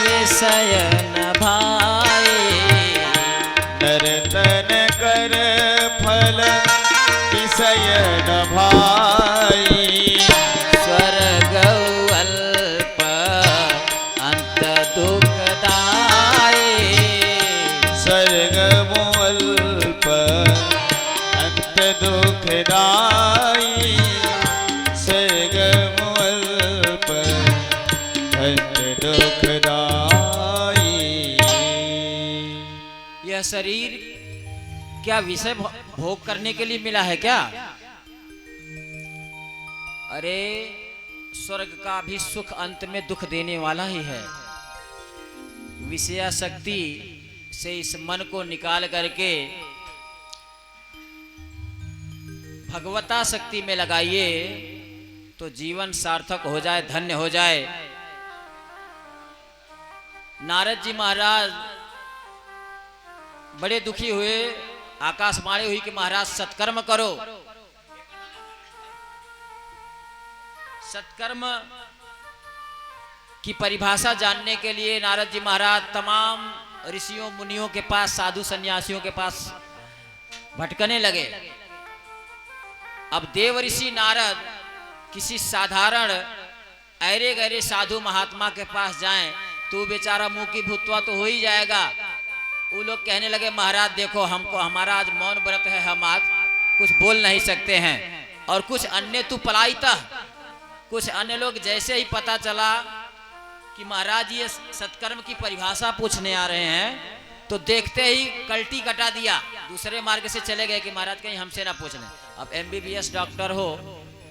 विषय न भाई। नर्तन कर फल विषय न भाई। स्वर्ग अल्प अंत दुखदाई। स्वर्ग अल्प अंत दुखदाई। स्वर्ग अल्प अंत दुखदाई। यह शरीर क्या विषय भोग करने के लिए मिला है क्या? अरे स्वर्ग का भी सुख अंत में दुख देने वाला ही है। विषयाशक्ति से इस मन को निकाल करके भगवता शक्ति में लगाइए तो जीवन सार्थक हो जाए, धन्य हो जाए। नारद जी महाराज बड़े दुखी हुए, आकाशवाणी हुई कि महाराज सत्कर्म करो। सत्कर्म की परिभाषा जानने के लिए नारद जी महाराज तमाम ऋषियों मुनियों के पास, साधु सन्यासियों के पास भटकने लगे। अब देव ऋषि नारद किसी साधारण ऐरे गैरे साधु महात्मा के पास जाएं तो बेचारा मुंह की भूतवा तो हो ही जाएगा। वो लोग कहने लगे महाराज देखो हमको, हमारा आज मौन व्रत है, हम आज कुछ बोल नहीं सकते हैं। और कुछ अन्य तू पलायता, कुछ अन्य लोग जैसे ही पता चला कि महाराज ये सत्कर्म की परिभाषा पूछने आ रहे हैं तो देखते ही कल्टी कटा दिया, दूसरे मार्ग से चले गए कि महाराज कहीं हमसे ना पूछ लें। अब MBBS डॉक्टर हो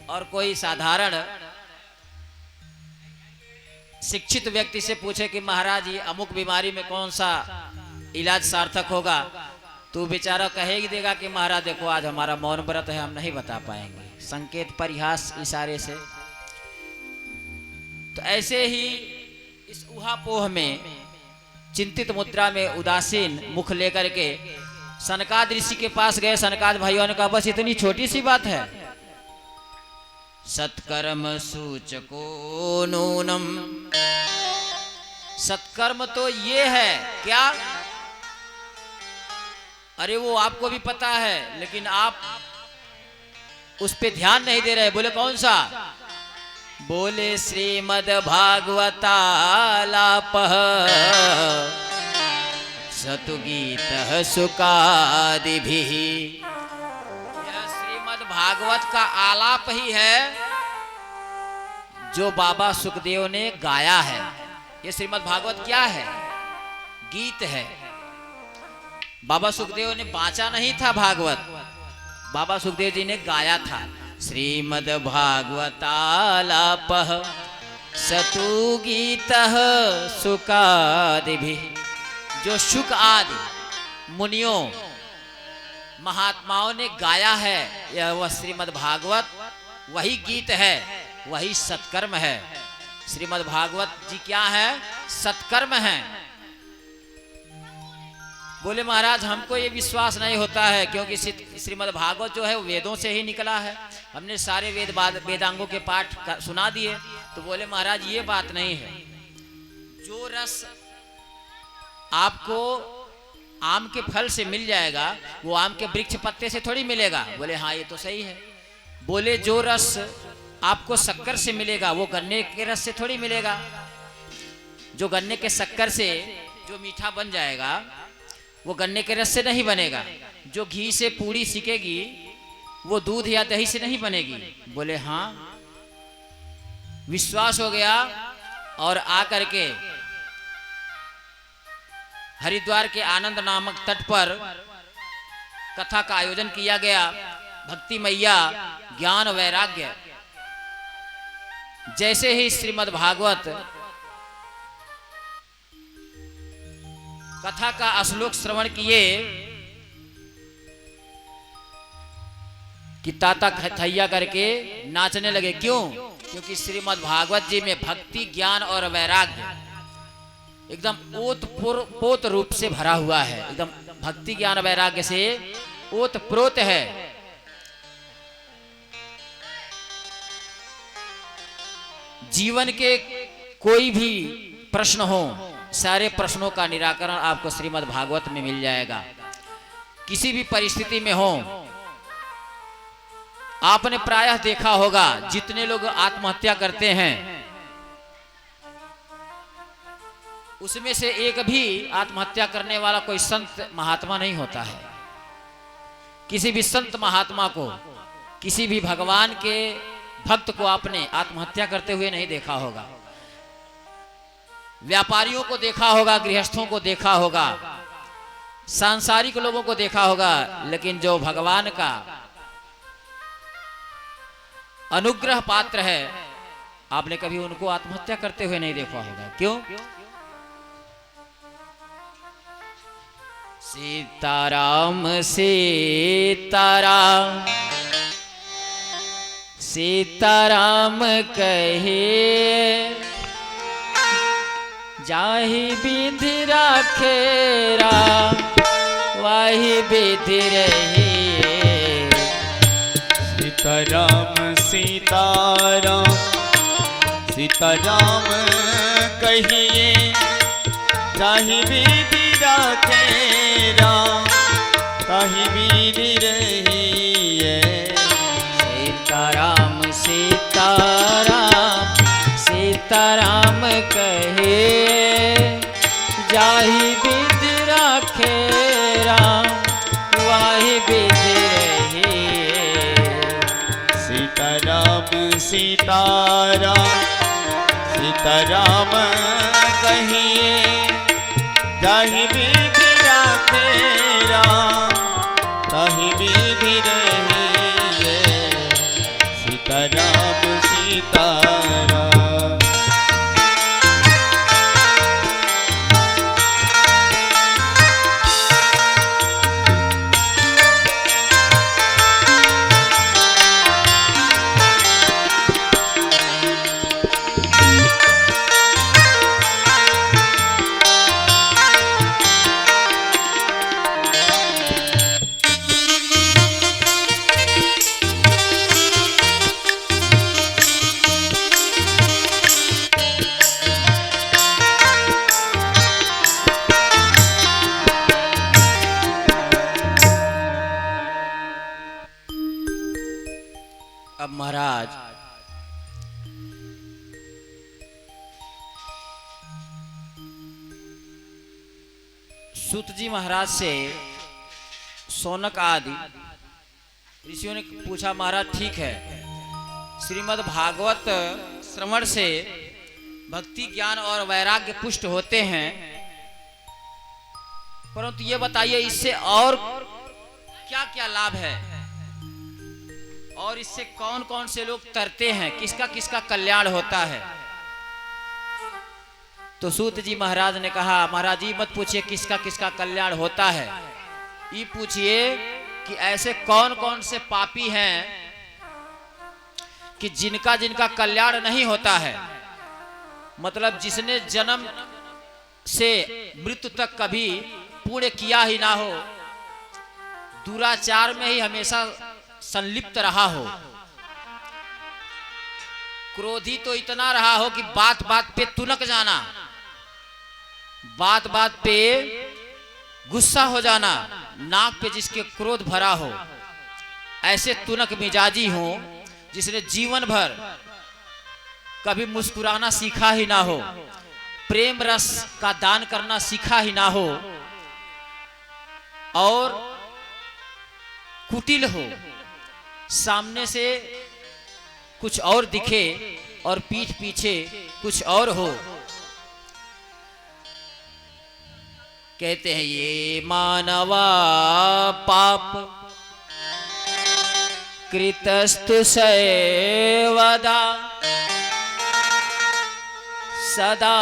और कोई साधारण शिक्षित व्यक्ति से पूछे कि महाराज ये अमुक बीमारी में कौन सा इलाज सार्थक होगा, तो बेचारा कहे ही देगा कि महाराज देखो आज हमारा मौन व्रत है, हम नहीं बता पाएंगे, संकेत परिहास इशारे से। तो ऐसे ही इस ऊहापोह में चिंतित मुद्रा में उदासीन मुख लेकर के सनकाद ऋषि के पास गए। सनकाद भाइयों ने कहा बस इतनी छोटी सी बात है, सत्कर्म सूचको नूनम, सत्कर्म तो ये है क्या? अरे वो आपको भी पता है लेकिन आप उस पे ध्यान नहीं दे रहे। बोले कौन सा? बोले श्रीमद् भागवतालापः सतुगीतः सुकादिभिः। यह श्रीमद् भागवत का आलाप ही है जो बाबा सुखदेव ने गाया है। ये श्रीमद् भागवत क्या है? गीत है। बाबा सुखदेव ने बांचा नहीं था भागवत, बाबा सुखदेव जी ने गाया था। श्रीमद् भागवतालापः सतुगीतः सुकादिभिः। जो शुक आदि मुनियों महात्माओं ने गाया है, यह वह श्रीमद् भागवत वही गीत है, वही सत्कर्म है। श्रीमद् भागवत जी क्या है? सत्कर्म है। बोले महाराज हमको ये विश्वास नहीं होता है क्योंकि श्रीमद् भागवत जो है वो वेदों से ही निकला है, हमने सारे वेदांगों के पाठ सुना दिए। तो बोले महाराज ये बात नहीं है, जो रस आपको आम के फल से मिल जाएगा वो आम के वृक्ष पत्ते से थोड़ी मिलेगा। बोले हाँ ये तो सही है। बोले जो रस आपको शक्कर से मिलेगा वो गन्ने के रस से थोड़ी मिलेगा। जो गन्ने के शक्कर से जो मीठा बन जाएगा वो गन्ने के रस से नहीं बनेगा। जो घी से पूड़ी सिकेगी वो दूध या दही से नहीं बनेगी। बोले हाँ विश्वास हो गया। और आकर के हरिद्वार के आनंद नामक तट पर कथा का आयोजन किया गया। भक्ति मैया ज्ञान वैराग्य। जैसे ही श्रीमद् भागवत कथा का श्लोक श्रवण किए कि ताता थैया करके नाचने लगे। क्यों? क्योंकि श्रीमद् भागवत जी में भक्ति ज्ञान और वैराग्य एकदम ओतप्रोत रूप से भरा हुआ है। एकदम भक्ति ज्ञान वैराग्य से ओतप्रोत है। जीवन के कोई भी प्रश्न हो, सारे प्रश्नों का निराकरण आपको श्रीमद् भागवत में मिल जाएगा। किसी भी परिस्थिति में हो, आपने प्रायः देखा होगा जितने लोग आत्महत्या करते हैं उसमें से एक भी आत्महत्या करने वाला कोई संत महात्मा नहीं होता है। किसी भी संत महात्मा को, किसी भी भगवान के भक्त को आपने आत्महत्या करते हुए नहीं देखा होगा। व्यापारियों को देखा होगा, गृहस्थों को देखा होगा, सांसारिक लोगों को देखा होगा, लेकिन जो भगवान का अनुग्रह पात्र है, आपने कभी उनको आत्महत्या करते हुए नहीं देखा होगा। क्यों? सीताराम सीताराम सीताराम कहे, जाहि विधि राखे राम वाहि विधि रहिए। सीताराम सीताराम सीताराम कहिए, जाहि विधि राखे राम ताहि विधि रहिए। सीताराम सीताराम सीताराम कहे, जाहि विधि राखे राम वाहि विधि रहिए। सीताराम सीताराम सीताराम कहिए, जाहि विधि राखे राम ताहि विधि रहिए। सीताराम सीताराम। अब महाराज सूत जी महाराज से सोनक आदि ऋषियों ने पूछा, महाराज ठीक है, श्रीमद् भागवत श्रवण से भक्ति ज्ञान और वैराग्य पुष्ट होते हैं, परंतु ये बताइए इससे और क्या क्या लाभ है और इससे कौन कौन से लोग तरते हैं, किसका किसका कल्याण होता है। तो सूत जी महाराज ने कहा, महाराज जी मत पूछिए किसका किसका कल्याण होता है, ये पूछिए कि ऐसे कौन कौन से पापी हैं कि जिनका जिनका कल्याण नहीं होता है। मतलब जिसने जन्म से मृत्यु तक कभी पुण्य किया ही ना हो, दुराचार में ही हमेशा संलिप्त रहा हो, क्रोधी तो इतना रहा हो कि बात बात पे तुनक जाना, बात बात पे गुस्सा हो जाना, नाक पे जिसके क्रोध भरा हो, ऐसे तुनक मिजाजी हो जिसने जीवन भर कभी मुस्कुराना सीखा ही ना हो, प्रेम रस का दान करना सीखा ही ना हो, और कुटिल हो, सामने से कुछ और दिखे और पीठ पीछे कुछ और हो। कहते हैं ये मानवा पाप कृतस्तु सैवदा, सदा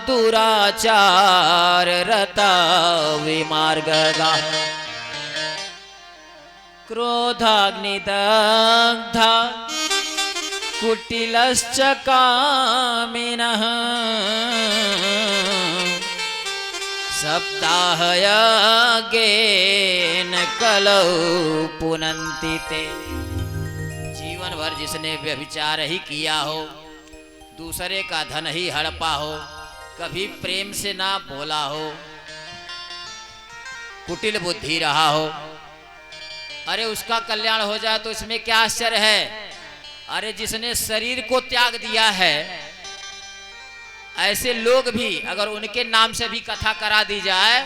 दुराचार रता विमार्गगा, क्रोधाग्निदग्धा कुटिलश्च कामिनः, सप्ताहयज्ञेन कलौ पुनन्ति ते। जीवन भर जिसने व्यभिचार ही किया हो, दूसरे का धन ही हड़पा हो, कभी प्रेम से ना बोला हो, कुटिल बुद्धि रहा हो, अरे उसका कल्याण हो जाए तो इसमें क्या आश्चर्य है। अरे जिसने शरीर को त्याग दिया है, ऐसे लोग भी अगर उनके नाम से भी कथा करा दी जाए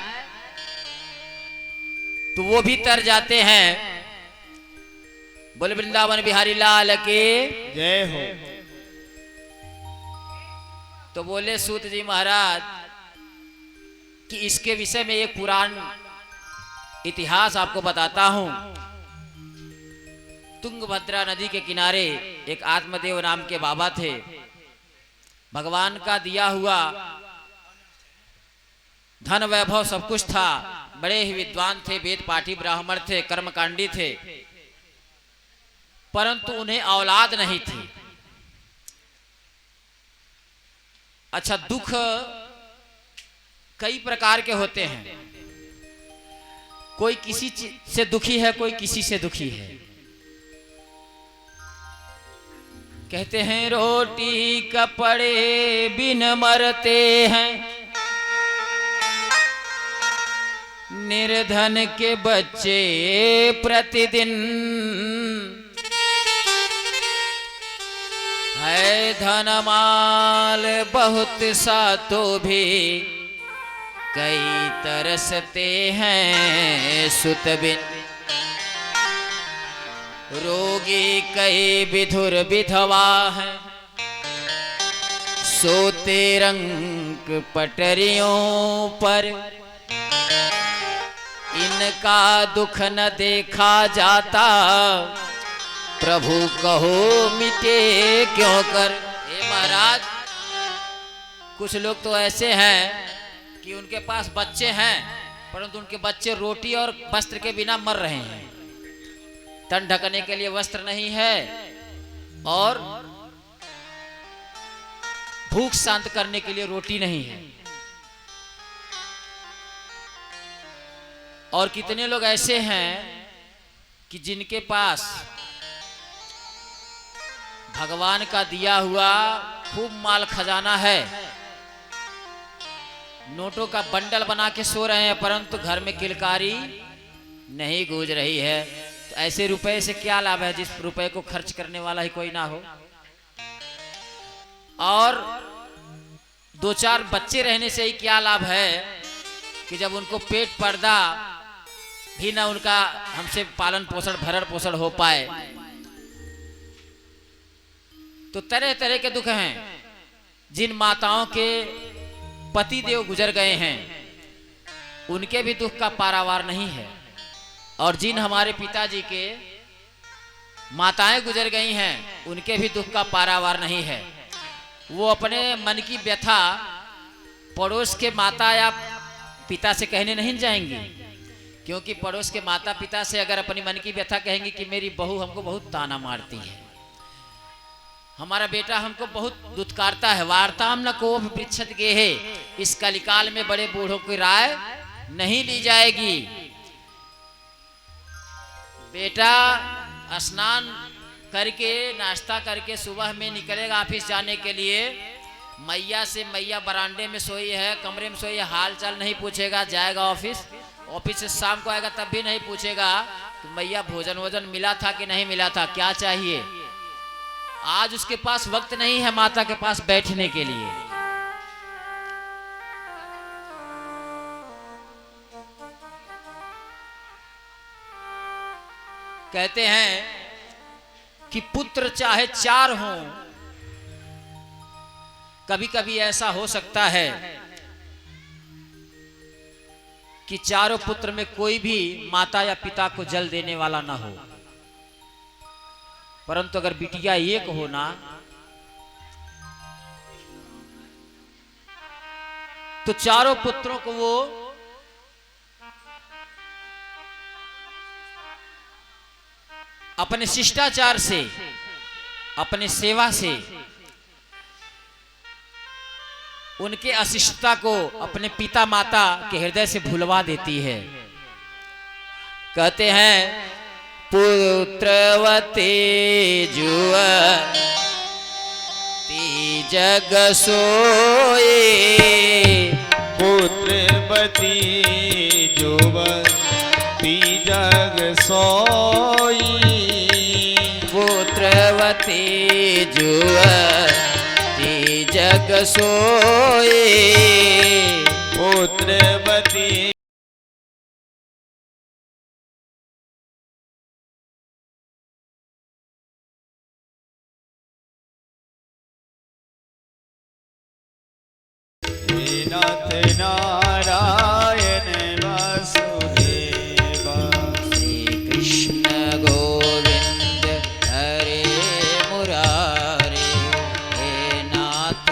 तो वो भी तर जाते हैं। बोले वृंदावन बिहारी लाल के जय हो। तो बोले सूत जी महाराज कि इसके विषय में एक पुराण इतिहास आपको बताता हूं। तुंगभद्रा नदी के किनारे एक आत्मदेव नाम के बाबा थे। भगवान का दिया हुआ धन वैभव सब कुछ था, बड़े ही विद्वान थे, वेद पाठी ब्राह्मण थे, कर्मकांडी थे, परंतु उन्हें औलाद नहीं थी। अच्छा, दुख कई प्रकार के होते हैं, कोई किसी चीज से दुखी है, कोई किसी से दुखी है। कहते हैं रोटी कपड़े बिन मरते हैं, निर्धन के बच्चे प्रतिदिन, है धन माल बहुत सा तो भी कई तरसते हैं सुत बिन, रोगी कई विधुर विधवा है, सोते रंग पटरियों पर, इनका दुख न देखा जाता, प्रभु कहो मिटे क्यों कर। हे महाराज, कुछ लोग तो ऐसे हैं कि उनके पास बच्चे हैं, परंतु उनके बच्चे रोटी और वस्त्र के बिना मर रहे हैं। तन ढकने के लिए वस्त्र नहीं है और भूख शांत करने के लिए रोटी नहीं है। और कितने लोग ऐसे हैं कि जिनके पास भगवान का दिया हुआ खूब माल खजाना है, नोटों का बंडल बना के सो रहे हैं, परंतु घर में किलकारी नहीं गूंज रही है। तो ऐसे रुपए से क्या लाभ है जिस रुपए को खर्च करने वाला ही कोई ना हो। और दो चार बच्चे रहने से ही क्या लाभ है कि जब उनको पेट पर्दा भी ना उनका हमसे पालन पोषण भरण पोषण हो पाए। तो तरह तरह के दुख हैं। जिन माताओं के पति देव गुजर गए हैं उनके भी दुख का पारावार नहीं है, और जिन हमारे पिताजी के माताएं गुजर गई हैं उनके भी दुख का पारावार नहीं है। वो अपने मन की व्यथा पड़ोस के माता या पिता से कहने नहीं जाएंगी, क्योंकि पड़ोस के माता पिता से अगर अपनी मन की व्यथा कहेंगी कि मेरी बहू हमको बहुत ताना मारती है, हमारा बेटा हमको बहुत दुत्कारता है, वार्ताम न को पृच्छत गेहे, इस कलिकाल में बड़े बूढ़ों की राय नहीं ली जाएगी। बेटा स्नान करके नाश्ता करके सुबह में निकलेगा ऑफिस जाने के लिए, मैया से मैया बरांडे में सोई है, कमरे में सोई है, हाल चाल नहीं पूछेगा, जाएगा ऑफिस से शाम को आएगा तब भी नहीं पूछेगा कि मैया भोजन वोजन मिला था कि नहीं मिला था, क्या चाहिए। आज उसके पास वक्त नहीं है माता के पास बैठने के लिए। कहते हैं कि पुत्र चाहे चार हों, कभी कभी ऐसा हो सकता है कि चारों पुत्र में कोई भी माता या पिता को जल देने वाला ना हो, परंतु अगर बिटिया एक हो ना तो चारों पुत्रों को वो अपने शिष्टाचार से, अपने सेवा से, उनके अशिष्टता को अपने पिता माता के हृदय से भुलवा देती है। कहते हैं पुत्रवते जुवती जग सोए, पुत्रवती जुवती जग सोई, पुत्रवती जुवती जग सोए, पुत्रवती नाथ नारायण वासुदेव, श्री कृष्ण गोविंद हरे मुरारे, हे नाथ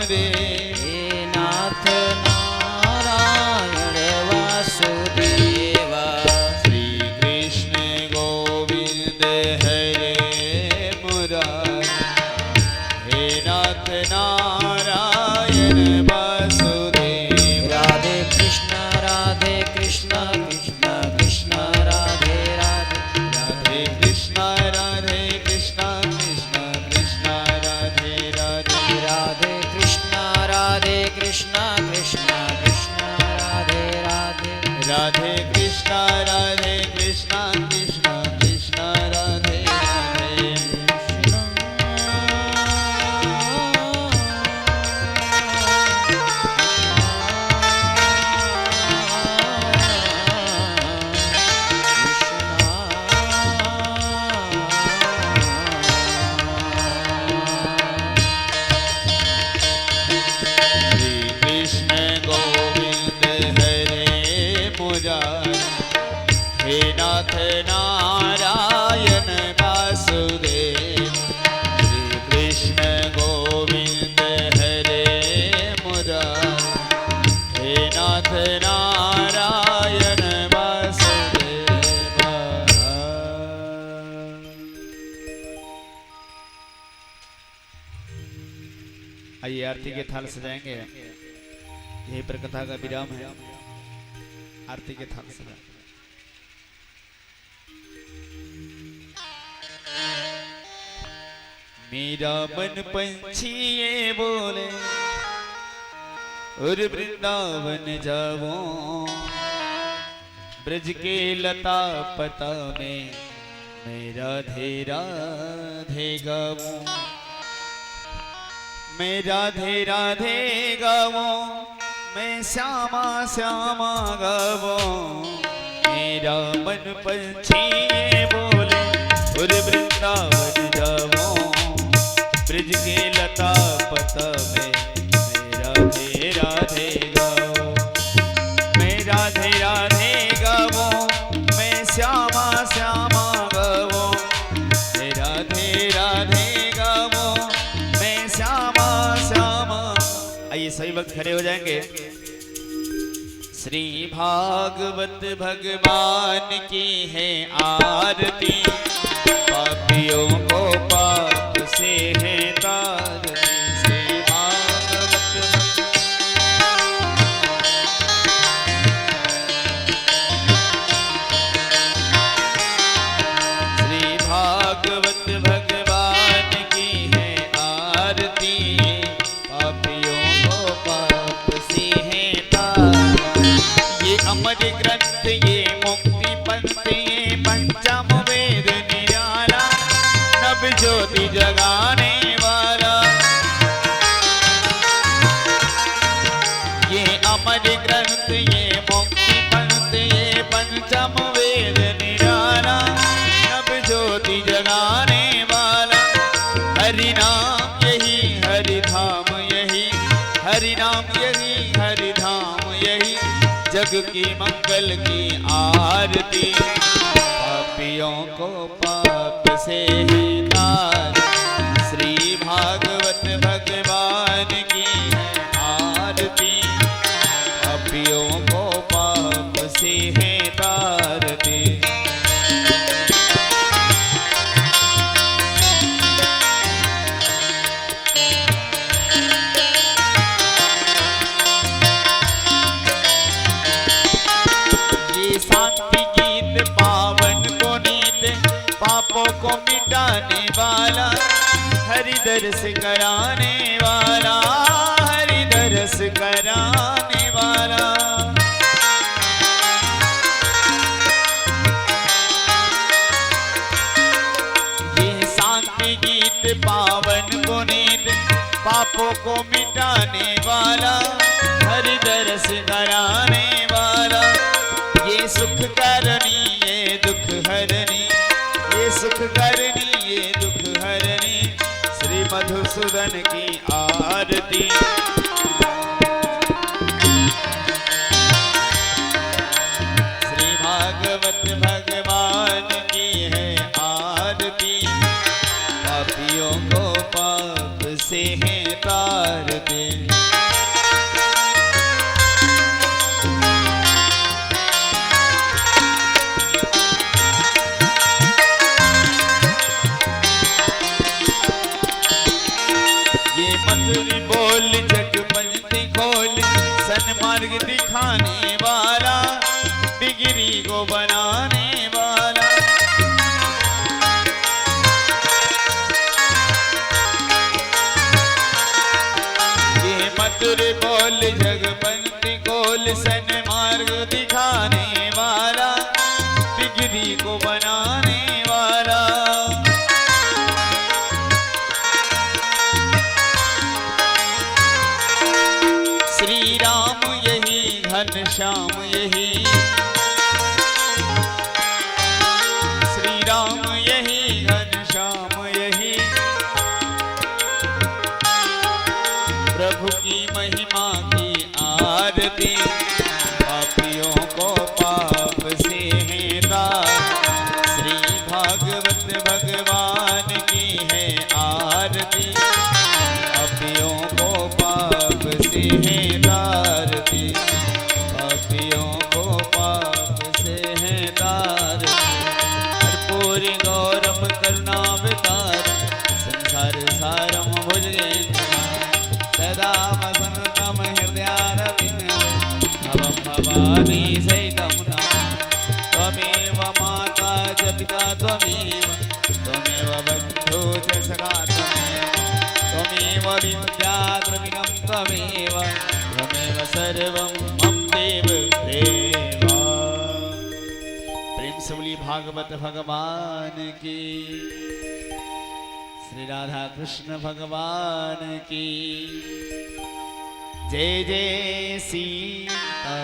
वासुदेव हे नाथ नारायण वासुदेव। श्री कृष्ण गोविंद हरे मुरारी हे नाथ नारायण वासुदेव। राधे कृष्ण कृष्ण कृष्ण राधे राधे। राधे कृष्ण कृष्ण कृष्ण राधे राधे। राधे कृष्ण कृष्ण कृष्ण राधे राधे। राधे कृष्ण कृष्ण कृष्ण राधे राधे। श्री कृष्ण गोविंद हरे मुरारी हे नाथ नारायण वासुदेव। श्री कृष्ण गोविंद हरे मुरारी हे नाथ नारायण वासुदेव। आइए आरती के थाल सजाएंगे। यही पर कथा का विराम है। आरती के थाल सजा। मेरा मन पंछी ये बोले और वृंदावन जाऊं, ब्रज के लता पता में मैं राधे राधे गाऊं। मैं राधे राधे गाऊं, मैं श्यामा श्यामा गाऊं। मेरा मन पंछी ये बोले और वृंदावन जाऊं, ब्रज के लता पता में मैं राधे राधे गाऊं। मैं राधे राधे गाऊं, मैं श्यामा श्यामा गाऊं। मैं राधे राधे गाऊं, मैं श्यामा श्यामा। आइए सभी वक्त खड़े हो जाएंगे। श्री भागवत भगवान की है आरती, पापियों को पाप से है तारती। श्री भागवत श्री भागवत भगवान की है आरती, पापियों को पाप से है तारती। ये अमर ग्रंथ ये मुक्ति पंथ ये पंचम वेद निराला, नव ज्योति जगाने वाला। ये अमर ग्रंथ ये मुक्ति पंथ ये पंचम वेद निराला, नव ज्योति जगाने वाला। हरि नाम यही हरि धाम यही, हरि नाम यही हरि धाम यही, जग की मंगल की आरती। पापियों को पाप से है तार, श्री भागवत भगवान की है आरती। पापियों को पाप से है तारती। शांति गीत पावन को नीत, पापों को मिटाने वाला, हरि दर्श कराने वाला, हरि दर्श कराने वाला। ये शांति गीत पावन को नीत, पापों को मिटाने वाला, हरि दर्श कराने वाला। ये सुख करनी ये दुख हरनी, ये सुख करनी ये दुख हरनी, श्री मधुसूदन की आरती। श्री भागवत भगवान की है आरती, पापियों को पाप से है तारती। मार्ग दिखाने वाला, बिगड़ी को बनाने वाला। ये मधुर बोल जगबंदी कोल सन मार्ग दिखाने वाला, बिगड़ी को बनाने वाला। श्री राम यही घनश्याम यही, श्री राम यही घनश्याम यही, प्रभु की महिमा की आरती, पापियों को पाप से है दार। श्री भागवत भगवान की है आरती, पापियों को पाप से है दारती, पापियों को पाप से है दारती। कर्पूरी गौरम करुणावतारम, संसार सारम भुजगेन्द्रनाथम, सदा वसन्तम हृदयारविन्दे, भवं भवानी सहितं नमामि। त्वमेव माता च पिता त्वमेव, त्वमेव बन्धु च सखा त्वमेव, त्वमेव विद्या द्रविणं त्वमेव, त्वमेव सर्वं मम देव देवा। प्रेम से बोली भागवत भगवान की, श्री राधा कृष्ण भगवान की जय। जय सीता